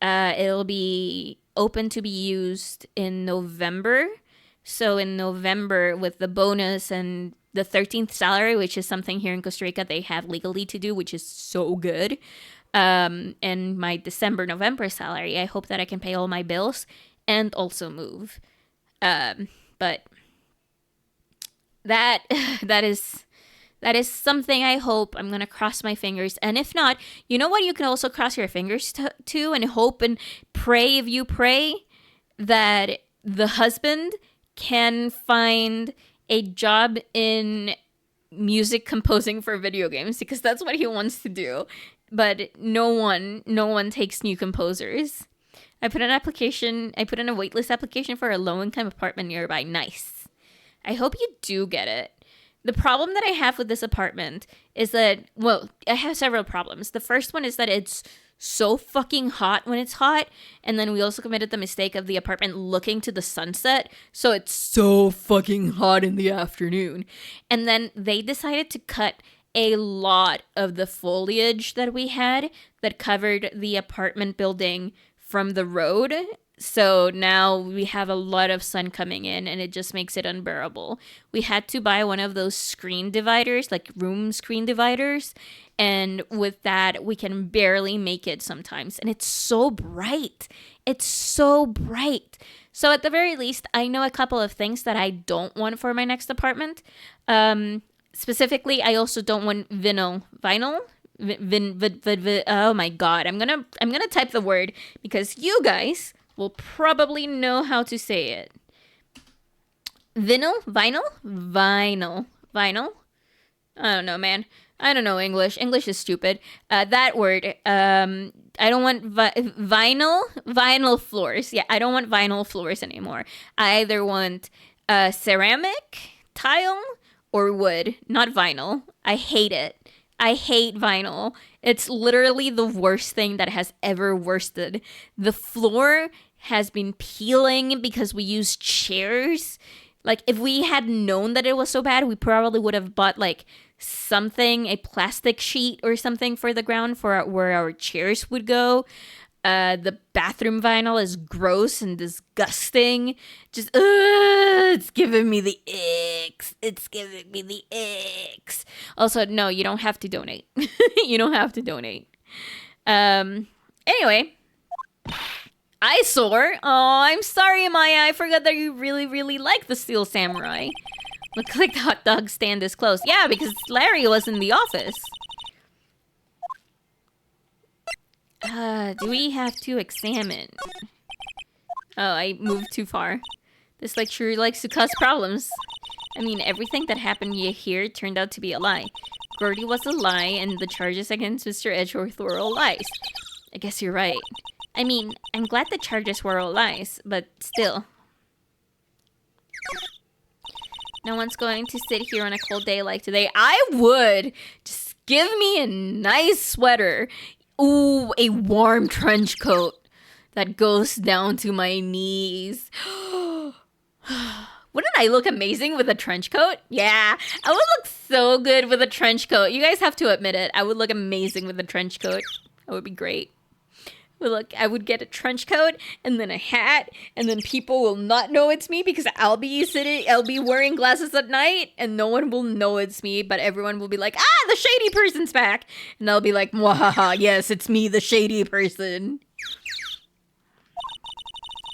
it'll be open to be used in November. So in November, with the bonus and the 13th salary, which is something here in Costa Rica they have legally to do, which is so good, and my November salary, I hope that I can pay all my bills and also move. But that is something I hope. I'm going to cross my fingers. And if not, you know what? You can also cross your fingers to and hope and pray, if you pray, that the husband can find a job in music composing for video games, because that's what he wants to do. But no one takes new composers. I put in a waitlist application for a low-income apartment nearby. Nice. I hope you do get it. The problem that I have with this apartment is that, well, I have several problems. The first one is that it's so fucking hot when it's hot, and then we also committed the mistake of the apartment looking to the sunset, so it's so fucking hot in the afternoon. And then they decided to cut a lot of the foliage that we had that covered the apartment building from the road. So now we have a lot of sun coming in and it just makes it unbearable. We had to buy one of those screen dividers, like room screen dividers. And with that, we can barely make it sometimes. And it's so bright. It's so bright. So at the very least, I know a couple of things that I don't want for my next apartment. Specifically, I also don't want vinyl. Oh my god, I'm gonna type the word because you guys will probably know how to say it. Vinyl. I don't know, man. I don't know English. English is stupid. That word. I don't want vinyl floors. Yeah, I don't want vinyl floors anymore. I either want ceramic tile or wood, not vinyl. I hate it. I hate vinyl. It's literally the worst thing that has ever worsted. The floor has been peeling because we used chairs. Like, if we had known that it was so bad, we probably would have bought, like, something, a plastic sheet or something for the ground for where our chairs would go. The bathroom vinyl is gross and disgusting. Just, it's giving me the icks. It's giving me the icks. Also, no, you don't have to donate. You don't have to donate. Anyway, eyesore. Oh, I'm sorry, Maya. I forgot that you really, really like the Steel Samurai. Looks like the hot dog stand is closed. Yeah, because Larry was in the office. Do we have to examine? Oh, I moved too far. This lecturer likes to cause problems. I mean, everything that happened here turned out to be a lie. Gordy was a lie, and the charges against Mr. Edgeworth were all lies. I guess you're right. I mean, I'm glad the charges were all lies, but still. No one's going to sit here on a cold day like today. I would! Just give me a nice sweater. Ooh, a warm trench coat that goes down to my knees. Wouldn't I look amazing with a trench coat? Yeah, I would look so good with a trench coat. You guys have to admit it. I would look amazing with a trench coat. That would be great. I would get a trench coat and then a hat, and then people will not know it's me because I'll be wearing glasses at night and no one will know it's me, but everyone will be like, the shady person's back. And I'll be like, mwahaha, yes, it's me, the shady person.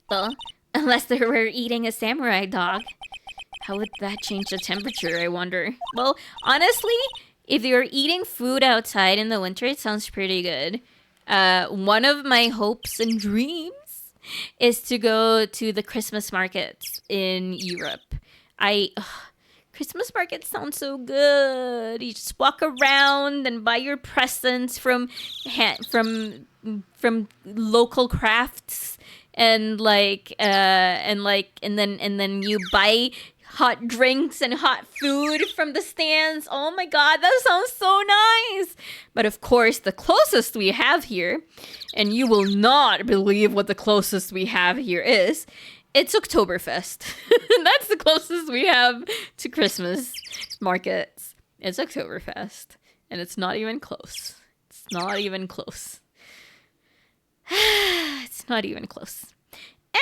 Well, unless they were eating a samurai dog. How would that change the temperature, I wonder? Well, honestly, if you're eating food outside in the winter, it sounds pretty good. One of my hopes and dreams is to go to the Christmas markets in Europe. Christmas markets sound so good. You just walk around and buy your presents from local crafts and then you buy hot drinks and hot food from the stands. Oh my god, that sounds so nice. But of course, the closest we have here, and you will not believe what the closest we have here is, it's Oktoberfest. That's the closest we have to Christmas markets. It's Oktoberfest. And it's not even close. It's not even close. It's not even close.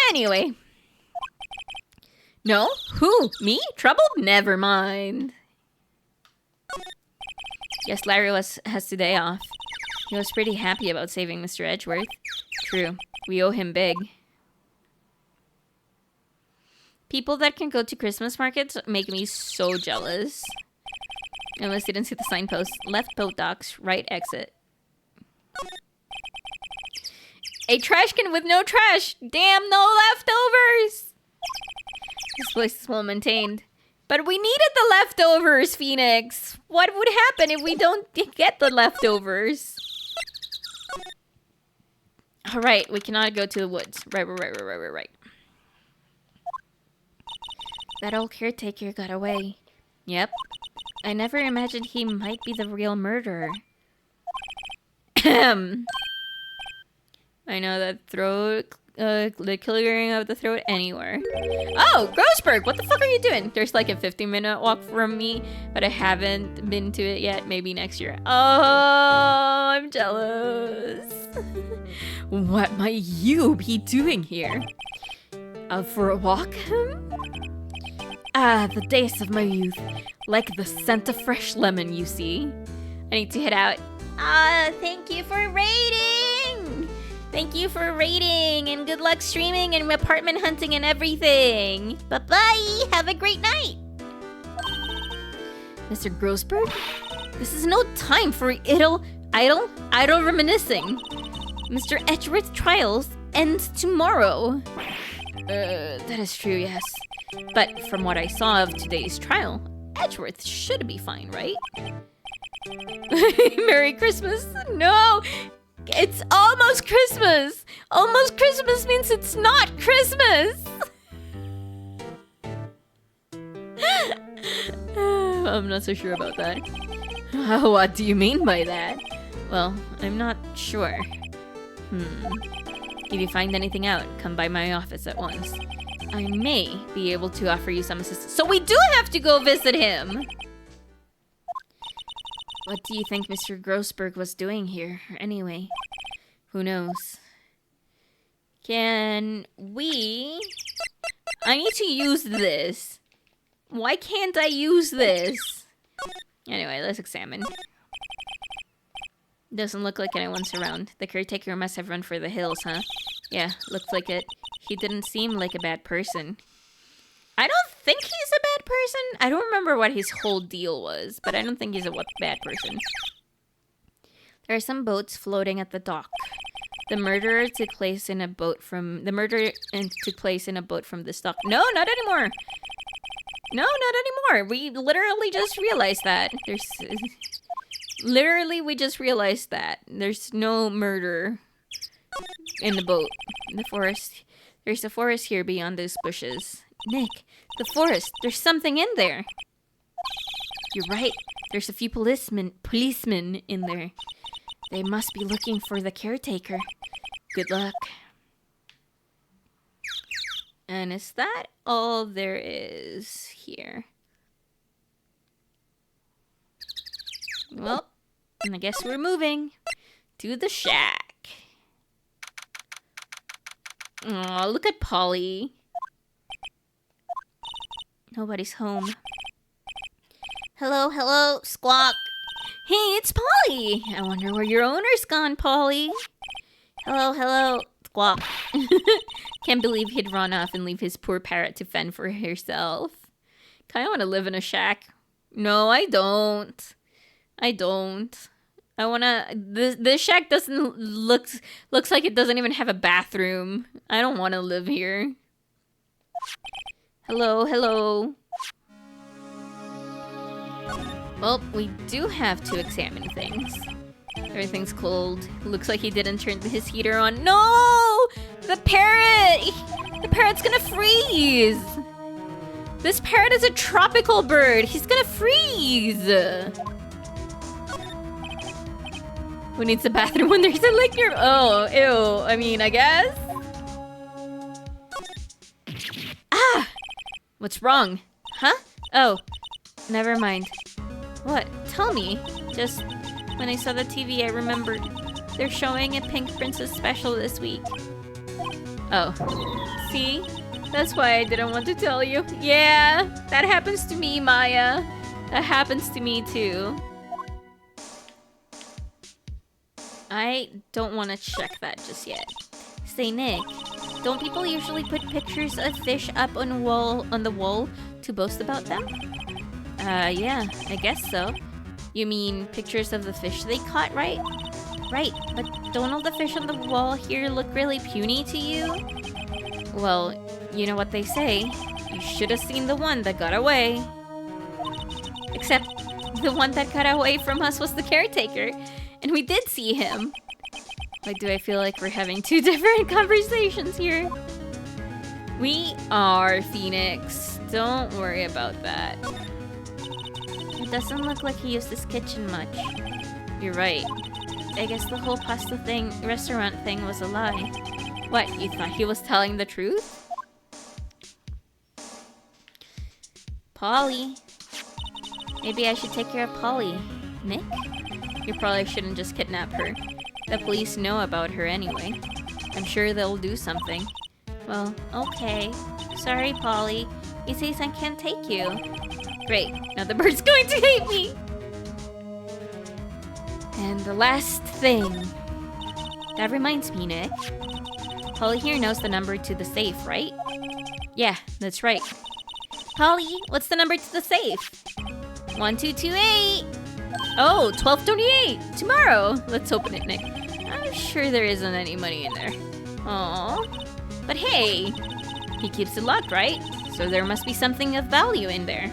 Anyway. No? Who? Me? Trouble? Never mind. Yes, Larry has today off. He was pretty happy about saving Mr. Edgeworth. True. We owe him big. People that can go to Christmas markets make me so jealous. Unless you didn't see the signpost. Left boat docks, right exit. A trash can with no trash! Damn, no leftovers! This place is well maintained. But we needed the leftovers, Phoenix! What would happen if we don't get the leftovers? Alright, we cannot go to the woods. Right. That old caretaker got away. Yep. I never imagined he might be the real murderer. I know that throat, the clearing of the throat anywhere. Oh, Grossberg, what the fuck are you doing? There's like a 15-minute walk from me, but I haven't been to it yet. Maybe next year. Oh, I'm jealous. What might you be doing here? Out for a walk? Ah, the days of my youth. Like the scent of fresh lemon, you see. I need to head out. Thank you for rating! Thank you for rating, and good luck streaming and apartment hunting and everything. Bye-bye! Have a great night! Mr. Grossberg? This is no time for idle reminiscing. Mr. Edgeworth's trials ends tomorrow. That is true, yes. But from what I saw of today's trial, Edgeworth should be fine, right? Merry Christmas! No! It's almost Christmas! Almost Christmas means it's not Christmas! I'm not so sure about that. What do you mean by that? Well, I'm not sure. If you find anything out, come by my office at once. I may be able to offer you some assistance. So we do have to go visit him! What do you think Mr. Grossberg was doing here, anyway? Who knows? Can we... I need to use this. Why can't I use this? Anyway, let's examine. Doesn't look like anyone's around. The caretaker must have run for the hills, huh? Yeah, looks like it. He didn't seem like a bad person. I don't think he's a bad person. I don't remember what his whole deal was, but I don't think he's a bad person. There are some boats floating at the dock. The murder took place in a boat from this dock. No, not anymore. No, not anymore. We literally just realized that. We just realized that. There's no murder in the boat. In the forest. There's a forest here beyond those bushes. Nick, the forest. There's something in there. You're right. There's a few policemen in there. They must be looking for the caretaker. Good luck. And is that all there is here? Well, I guess we're moving to the shack. Aw, look at Polly. Nobody's home. Hello, Squawk. Hey, it's Polly. I wonder where your owner's gone, Polly. Hello, Squawk. Can't believe he'd run off and leave his poor parrot to fend for herself. I want to live in a shack. No, I don't. I don't. I wanna. This shack doesn't looks like it doesn't even have a bathroom. I don't want to live here. Hello, hello. Well, we do have to examine things. Everything's cold. Looks like he didn't turn his heater on. No! The parrot! The parrot's gonna freeze! This parrot is a tropical bird. He's gonna freeze! Who needs a bathroom when there's a lake near? Oh, ew. I mean, I guess. Ah! What's wrong? Huh? Oh, never mind. What? Tell me. Just when I saw the TV, I remembered. They're showing a Pink Princess special this week. Oh. See? That's why I didn't want to tell you. Yeah, that happens to me, Maya. That happens to me too. I don't want to check that just yet. Say, Nick, don't people usually put pictures of fish up on the wall to boast about them? Yeah, I guess so. You mean pictures of the fish they caught, right? Right, but don't all the fish on the wall here look really puny to you? Well, you know what they say. You should have seen the one that got away. Except the one that got away from us was the caretaker. And we did see him. Why do I feel like we're having two different conversations here? We are, Phoenix. Don't worry about that. It doesn't look like he used this kitchen much. You're right. I guess the whole pasta restaurant thing was a lie. What, you thought he was telling the truth? Polly. Maybe I should take care of Polly. Nick? You probably shouldn't just kidnap her. The police know about her anyway. I'm sure they'll do something. Well, okay. Sorry, Polly. He says I can't take you. Great. Now the bird's going to hate me! And the last thing. That reminds me, Nick. Polly here knows the number to the safe, right? Yeah, that's right. Polly, what's the number to the safe? 1228! Oh, 1228! Tomorrow! Let's open it, Nick. I'm sure there isn't any money in there. Aww. But hey! He keeps it locked, right? So there must be something of value in there.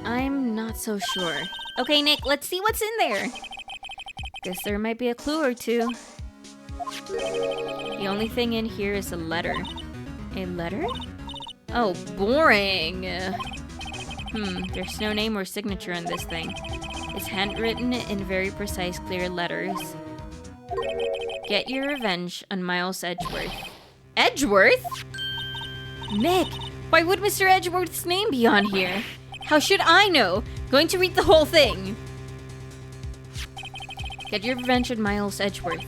I'm not so sure. Okay, Nick, let's see what's in there. Guess there might be a clue or two. The only thing in here is a letter. A letter? Oh, boring! There's no name or signature on this thing. It's handwritten in very precise, clear letters. Get your revenge on Miles Edgeworth. Edgeworth? Nick, why would Mr. Edgeworth's name be on here? How should I know? Going to read the whole thing. Get your revenge on Miles Edgeworth.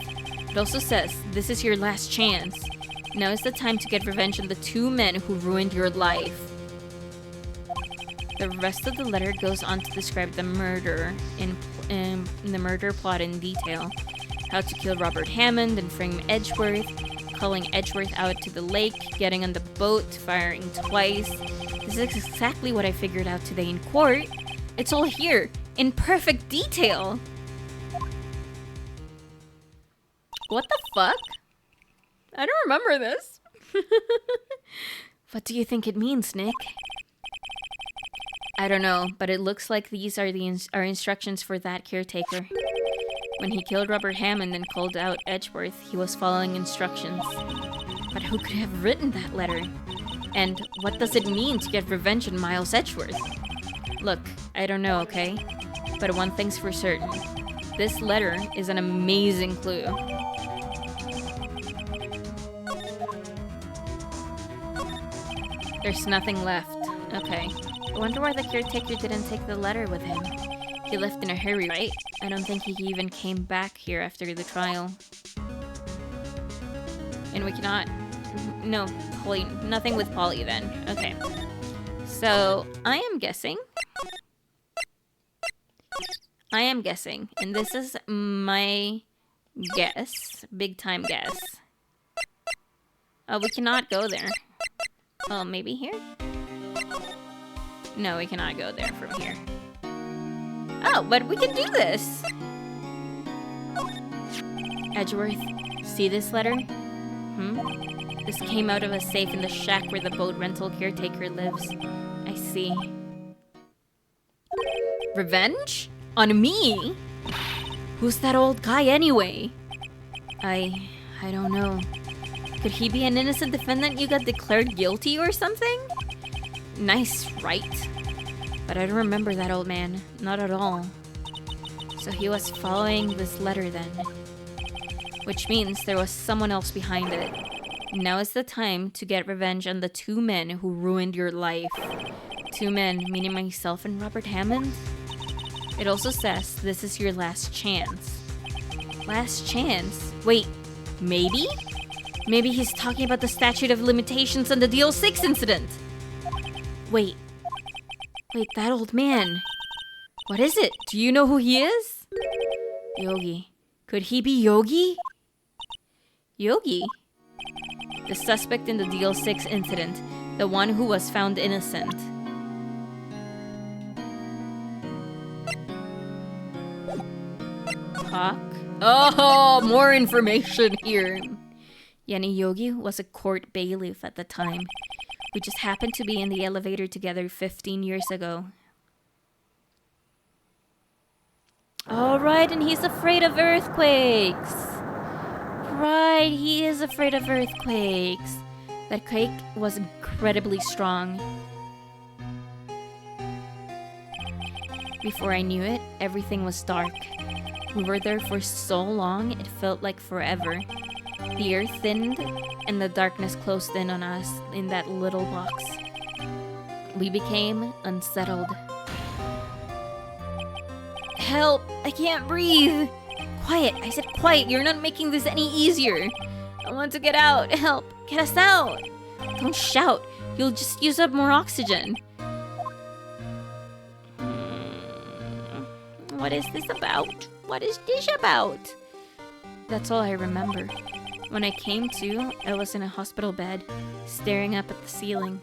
It also says, this is your last chance. Now is the time to get revenge on the two men who ruined your life. The rest of the letter goes on to describe the murder in the murder plot in detail. How to kill Robert Hammond and frame Edgeworth, calling Edgeworth out to the lake, getting on the boat, firing twice. This is exactly what I figured out today in court. It's all here, in perfect detail. What the fuck? I don't remember this. What do you think it means, Nick? I don't know, but it looks like these are our instructions for that caretaker. When he killed Robert Hammond and called out Edgeworth, he was following instructions. But who could have written that letter? And what does it mean to get revenge on Miles Edgeworth? Look, I don't know, okay? But one thing's for certain. This letter is an amazing clue. There's nothing left. Okay. I wonder why the caretaker didn't take the letter with him. He left in a hurry, right? I don't think he even came back here after the trial. And we cannot... No, Polly, nothing with Polly then. Okay. So, I am guessing, and this is my guess, big time guess. Oh, we cannot go there. Oh, maybe here? No, we cannot go there from here. Oh, but we can do this! Edgeworth, see this letter? This came out of a safe in the shack where the boat rental caretaker lives. I see. Revenge? On me? Who's that old guy anyway? I don't know. Could he be an innocent defendant you got declared guilty or something? Nice, right? But I don't remember that old man. Not at all. So he was following this letter then. Which means there was someone else behind it. Now is the time to get revenge on the 2 men who ruined your life. 2 men, meaning myself and Robert Hammond? It also says this is your last chance. Last chance? Wait, maybe? Maybe he's talking about the statute of limitations on the DL6 incident. Wait, that old man. What is it? Do you know who he is? Yogi. Could he be Yogi? Yogi? The suspect in the DL6 incident. The one who was found innocent. Hawk? Oh, more information here. Yanni Yogi was a court bailiff at the time. We just happened to be in the elevator together 15 years ago. Alright, and he's afraid of earthquakes. Right, he is afraid of earthquakes. That quake was incredibly strong. Before I knew it, everything was dark. We were there for so long, it felt like forever. The earth thinned, and the darkness closed in on us in that little box. We became unsettled. Help! I can't breathe! Quiet! I said quiet! You're not making this any easier! I want to get out! Help! Get us out! Don't shout! You'll just use up more oxygen. What is this about? What is this about? That's all I remember. When I came to, I was in a hospital bed, staring up at the ceiling.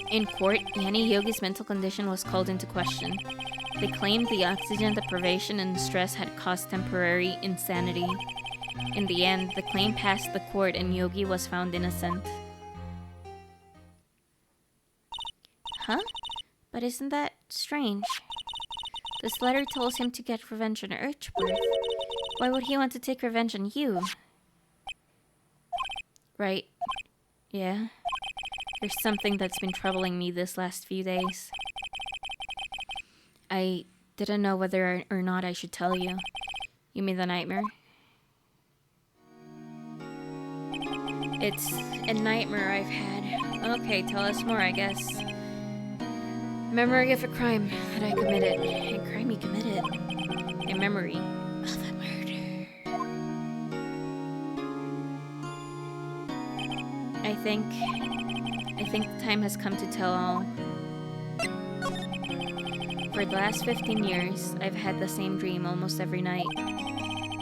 In court, Yanni Yogi's mental condition was called into question. They claimed the oxygen deprivation and stress had caused temporary insanity. In the end, the claim passed the court and Yogi was found innocent. Huh? But isn't that strange? This letter tells him to get revenge on Edgeworth. Why would he want to take revenge on you? Right. Yeah. There's something that's been troubling me this last few days. I didn't know whether or not I should tell you. You mean the nightmare? It's a nightmare I've had. Okay, tell us more, I guess. Memory of a crime that I committed. A crime you committed. A memory of a murder. I think the time has come to tell all. For the last 15 years, I've had the same dream almost every night.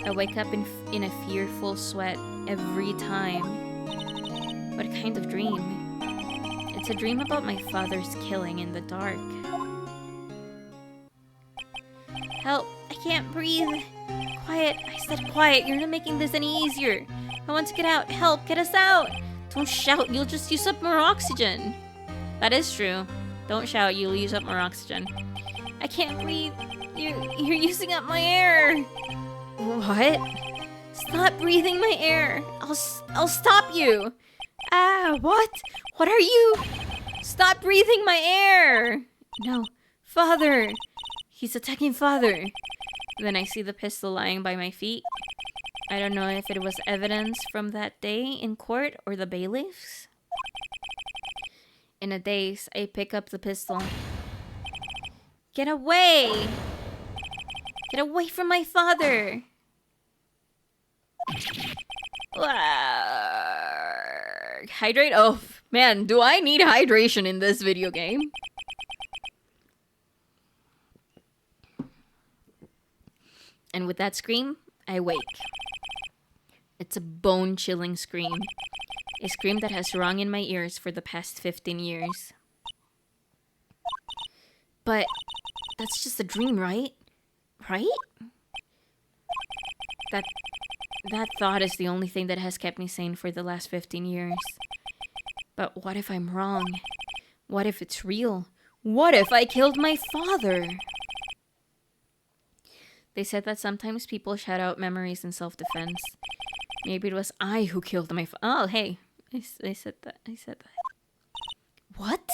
I wake up in a fearful sweat every time. What kind of dream? It's a dream about my father's killing in the dark. Help! I can't breathe! Quiet! I said quiet! You're not making this any easier! I want to get out! Help! Get us out! Don't shout! You'll just use up more oxygen! That is true. Don't shout, you'll use up more oxygen. I can't breathe! You're using up my air! What? Stop breathing my air! I'll stop you! Ah, what? What are you? Stop breathing my air! No. Father! He's attacking Father! Then I see the pistol lying by my feet. I don't know if it was evidence from that day in court or the bailiffs. In a daze, I pick up the pistol. Get away! Get away from my father! Hydrate? Oh, man, do I need hydration in this video game? And with that scream, I wake. It's a bone-chilling scream. A scream that has rung in my ears for the past 15 years. But that's just a dream, right? Right? That thought is the only thing that has kept me sane for the last 15 years. But what if I'm wrong? What if it's real? What if I killed my father? They said that sometimes people shout out memories in self-defense. Maybe it was I who killed my Oh, hey. I said that. What?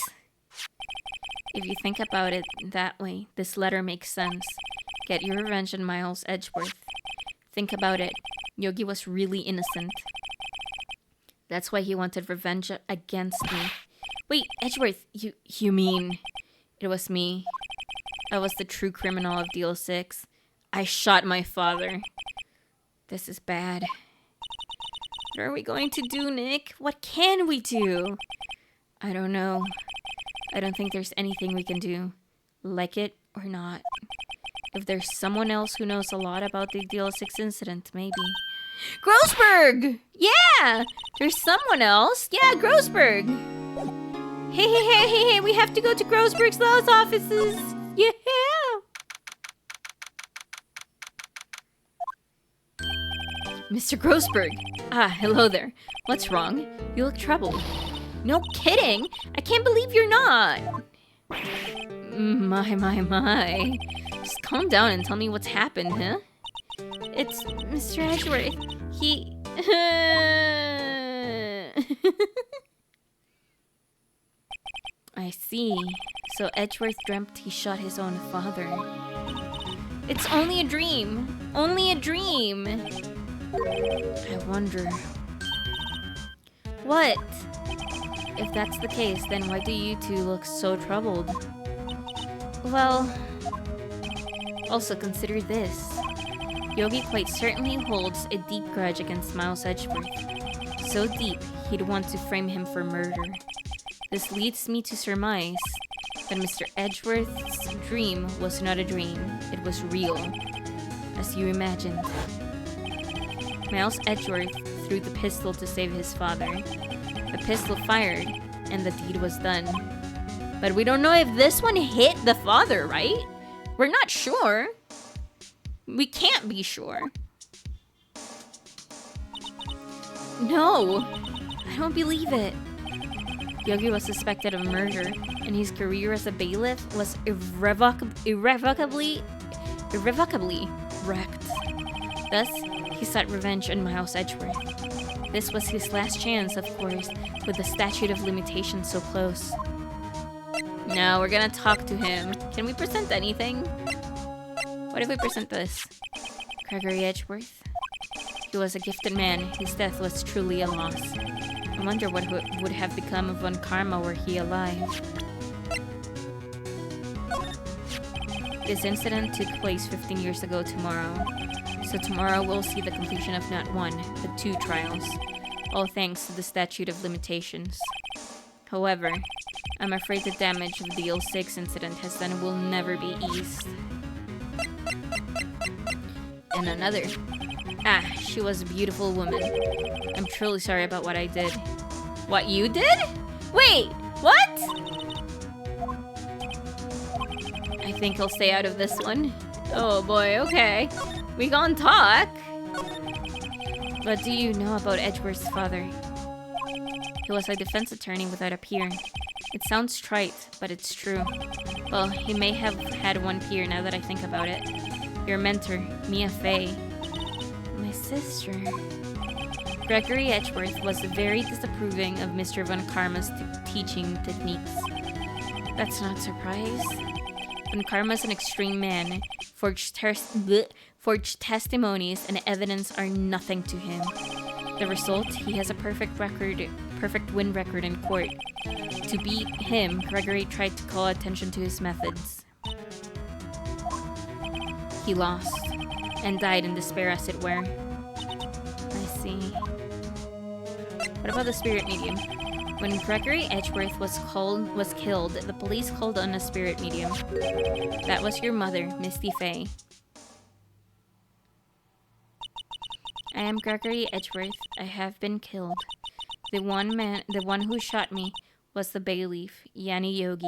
If you think about it that way, this letter makes sense. Get your revenge on Miles Edgeworth. Think about it. Yogi was really innocent. That's why he wanted revenge against me. Wait, Edgeworth, you mean... It was me. I was the true criminal of Deal 6. I shot my father. This is bad. What are we going to do, Nick? What can we do? I don't know. I don't think there's anything we can do. Like it or not. If there's someone else who knows a lot about the Deal 6 incident, maybe. Grossberg! Yeah! There's someone else. Yeah, Grossberg. Hey, we have to go to Grossberg's law's offices. Yeah! Mr. Grossberg. Ah, hello there. What's wrong? You look troubled. No kidding! I can't believe you're not! My. Just calm down and tell me what's happened, huh? It's Mr. Edgeworth. He... I see. So Edgeworth dreamt he shot his own father. It's only a dream. Only a dream. I wonder... What? If that's the case, then why do you two look so troubled? Well... Also consider this. Yogi quite certainly holds a deep grudge against Miles Edgeworth. So deep, he'd want to frame him for murder. This leads me to surmise that Mr. Edgeworth's dream was not a dream. It was real, as you imagined. Miles Edgeworth threw the pistol to save his father. The pistol fired, and the deed was done. But we don't know if this one hit the father, right? We're not sure. We can't be sure. No, I don't believe it. Yogi was suspected of murder, and his career as a bailiff was irrevocably wrecked. Thus, he sought revenge on Miles Edgeworth. This was his last chance, of course, with the statute of limitations so close. Now we're gonna talk to him. Can we present anything? What if we present this? Gregory Edgeworth. He was a gifted man whose death was truly a loss. I wonder what would have become of Von Karma were he alive. This incident took place 15 years ago tomorrow. So tomorrow we'll see the completion of not one, but 2 trials. All thanks to the statute of limitations. However, I'm afraid the damage of the L6 incident has done will never be eased. And another. Ah, she was a beautiful woman. I'm truly sorry about what I did. What you did? Wait, what? I think I'll stay out of this one. Oh boy, okay. We gon' talk. What do you know about Edgeworth's father? He was a defense attorney without a peer. It sounds trite, but it's true. Well, he may have had one peer now that I think about it. Your mentor, Mia Fey. My sister. Gregory Edgeworth was very disapproving of Mr. Von Karma's teaching techniques. That's not a surprise. Von Karma's an extreme man. Forged testimonies and evidence are nothing to him. The result, he has a perfect win record in court. To beat him, Gregory tried to call attention to his methods. He lost, and died in despair as it were. I see. What about the spirit medium? When Gregory Edgeworth was killed, the police called on a spirit medium. That was your mother, Misty Fey. I am Gregory Edgeworth. I have been killed. The one who shot me was the bailiff, Yani Yogi.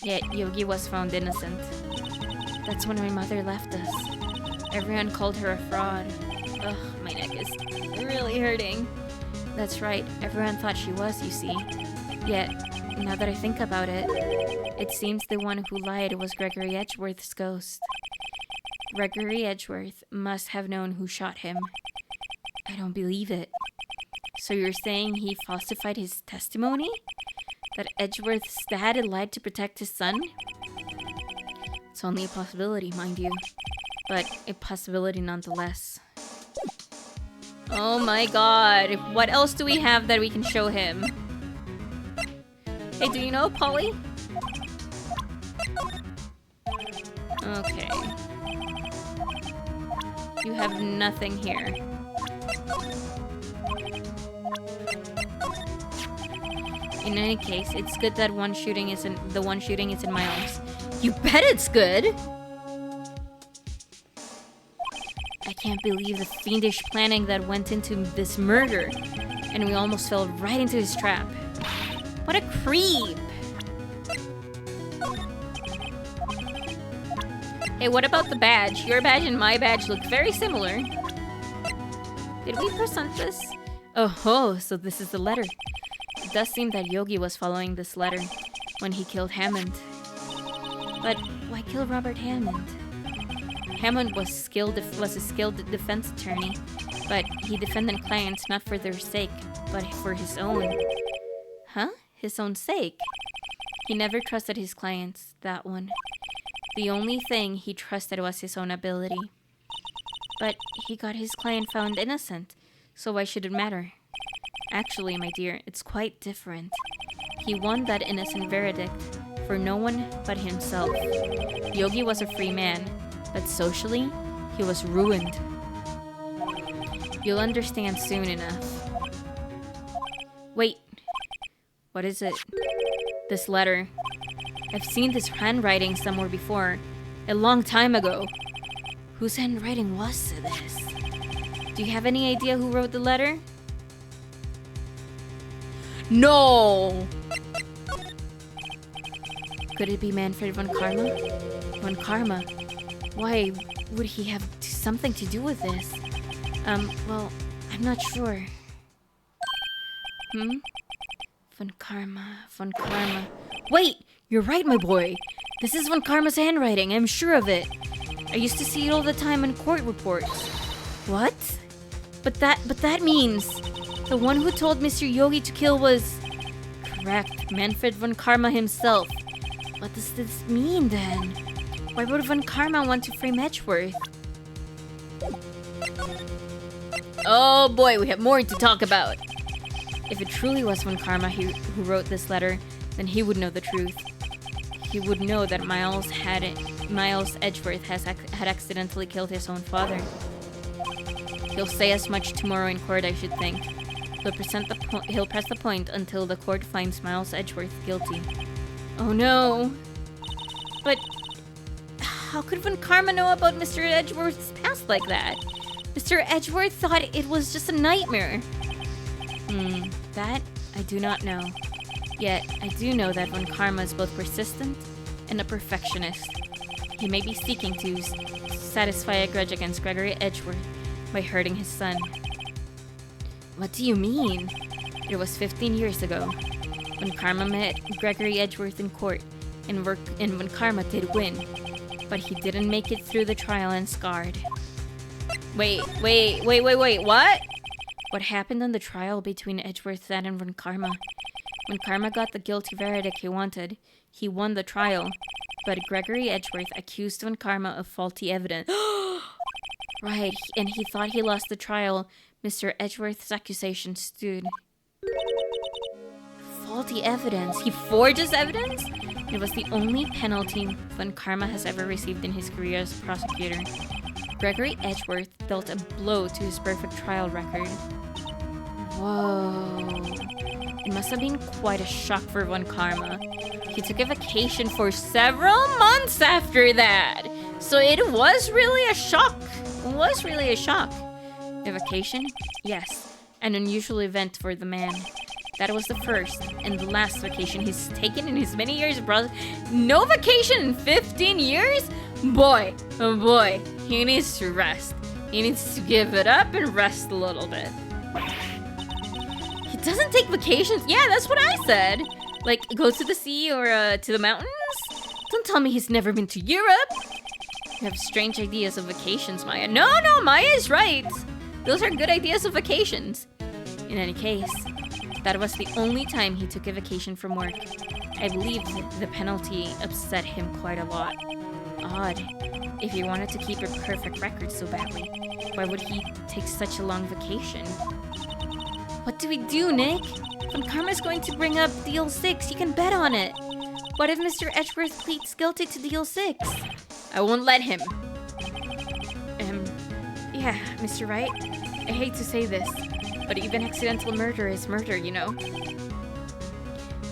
Yet Yogi was found innocent. That's when my mother left us. Everyone called her a fraud. Ugh, my neck is really hurting. That's right, everyone thought she was, you see. Yet, now that I think about it, it seems the one who lied was Gregory Edgeworth's ghost. Gregory Edgeworth must have known who shot him. I don't believe it. So you're saying he falsified his testimony? That Edgeworth's dad had lied to protect his son? It's only a possibility, mind you. But a possibility nonetheless. Oh my god. What else do we have that we can show him? Hey, do you know Polly? Okay. You have nothing here. In any case, it's good that the one shooting is in my arms. You bet it's good! I can't believe the fiendish planning that went into this murder. And we almost fell right into his trap. What a creep! Hey, what about the badge? Your badge and my badge look very similar. Did we present this? Oh ho, so this is the letter. It does seem that Yogi was following this letter when he killed Hammond. But why kill Robert Hammond? Hammond was a skilled defense attorney, but he defended clients not for their sake, but for his own. Huh? His own sake? He never trusted his clients, that one. The only thing he trusted was his own ability. But he got his client found innocent, so why should it matter? Actually, my dear, it's quite different. He won that innocent verdict for no one but himself. Yogi was a free man, but socially, he was ruined. You'll understand soon enough. Wait, what is it? This letter. I've seen this handwriting somewhere before, a long time ago. Whose handwriting was this? Do you have any idea who wrote the letter? No! Could it be Manfred von Karma? Von Karma? Why would he have something to do with this? Well, I'm not sure. Von Karma. Wait! You're right, my boy! This is Von Karma's handwriting, I'm sure of it. I used to see it all the time in court reports. What? But that means the one who told Mr. Yogi to kill was... Correct, Manfred von Karma himself. What does this mean, then? Why would von Karma want to frame Edgeworth? Oh boy, we have more to talk about. If it truly was von Karma who wrote this letter, then he would know the truth. He would know that Miles Edgeworth had accidentally killed his own father. He'll say as much tomorrow in court, I should think. He'll press the point until the court finds Miles Edgeworth guilty. Oh no! But how could von Karma know about Mr. Edgeworth's past like that? Mr. Edgeworth thought it was just a nightmare. That I do not know. Yet, I do know that von Karma is both persistent and a perfectionist. He may be seeking to satisfy a grudge against Gregory Edgeworth by hurting his son. What do you mean? It was 15 years ago. Von Karma met Gregory Edgeworth in court, and von Karma did win. But he didn't make it through the trial and scarred. Wait, what? What happened on the trial between Edgeworth's dad and von Karma? When Karma got the guilty verdict he wanted, he won the trial. But Gregory Edgeworth accused von Karma of faulty evidence. Right, and he thought he lost the trial. Mr. Edgeworth's accusation stood. Faulty evidence? He forges evidence? It was the only penalty von Karma has ever received in his career as a prosecutor. Gregory Edgeworth dealt a blow to his perfect trial record. Whoa. It must have been quite a shock for von Karma. He took a vacation for several months after that. So it was really a shock. A vacation? Yes. An unusual event for the man. That was the first and the last vacation he's taken in his many years abroad. No vacation in 15 years? Boy, oh boy, he needs to rest. He needs to give it up and rest a little bit. He doesn't take vacations. Yeah, that's what I said. Like, go to the sea or to the mountains? Don't tell me he's never been to Europe. You have strange ideas of vacations, Maya. No, Maya is right. Those are good ideas of vacations. In any case, that was the only time he took a vacation from work. I believe the penalty upset him quite a lot. Odd. If he wanted to keep a perfect record so badly, why would he take such a long vacation? What do we do, Nick? When Karma's going to bring up Deal 6, you can bet on it. What if Mr. Edgeworth pleads guilty to Deal 6? I won't let him. Yeah, Mr. Wright. I hate to say this, but even accidental murder is murder, you know?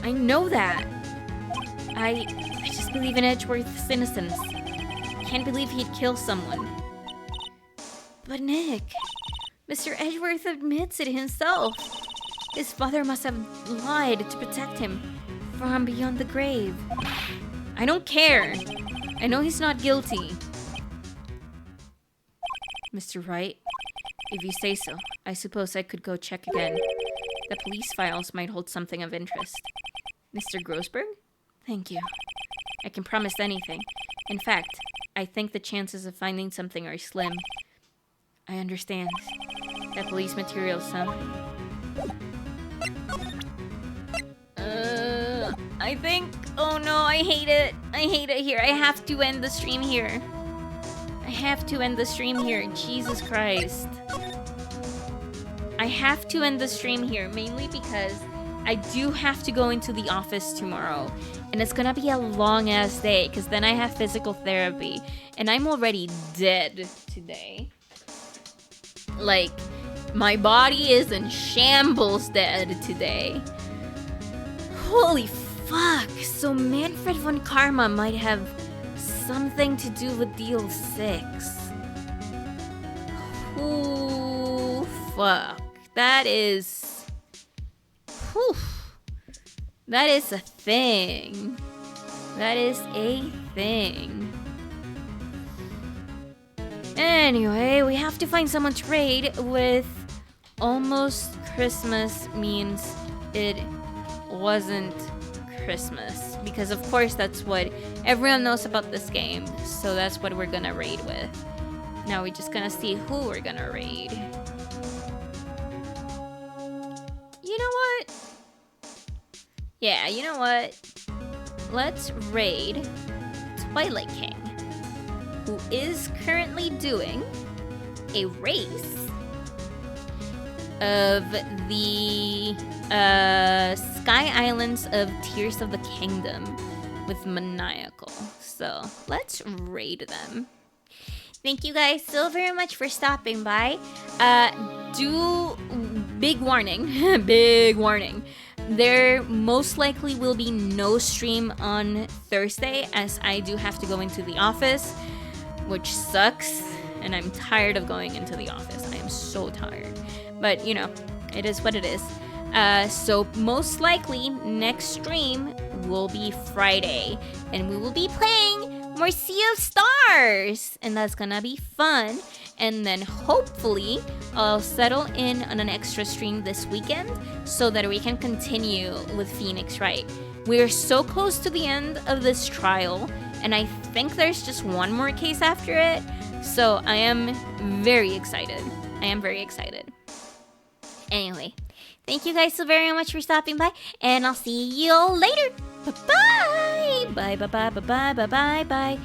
I know that. I just believe in Edgeworth's innocence. Can't believe he'd kill someone. But Nick, Mr. Edgeworth admits it himself. His father must have lied to protect him from beyond the grave. I don't care. I know he's not guilty. Mr. Wright, if you say so, I suppose I could go check again. The police files might hold something of interest. Mr. Grossberg? Thank you. I can promise anything. In fact, I think the chances of finding something are slim. I understand. That police materials, huh? I think... Oh no, I hate it. I hate it here. I have to end the stream here. I have to end the stream here. Jesus Christ. I have to end the stream here, mainly because I do have to go into the office tomorrow. And it's gonna be a long-ass day, because then I have physical therapy. And I'm already dead today. Like, my body is in shambles dead today. Holy fuck. So Manfred von Karma might have something to do with Deal 6. Ooh, fuck. That is... Whew. That is a thing. That is a thing. Anyway, we have to find someone to raid with. Almost Christmas means it wasn't Christmas. Because of course that's what everyone knows about this game. So that's what we're gonna raid with. Now we're just gonna see who we're gonna raid. You know what? Yeah, you know what? Let's raid Twilight King, who is currently doing a race of the Sky Islands of Tears of the Kingdom with Maniacal. So let's raid them. Thank you guys so very much for stopping by. Big warning, big warning. There most likely will be no stream on Thursday, as I do have to go into the office, which sucks, and I'm tired of going into the office. I am so tired. But, you know, it is what it is. So most likely next stream will be Friday, and we will be playing more Sea of Stars, and that's gonna be fun. And then hopefully I'll settle in on an extra stream this weekend so that we can continue with Phoenix Wright. We're so close to the end of this trial, and I think there's just one more case after it. So I am very excited. I am very excited. Anyway, thank you guys so very much for stopping by, and I'll see you later. Bye-bye. Bye, bye, bye, bye, bye, bye, bye, bye.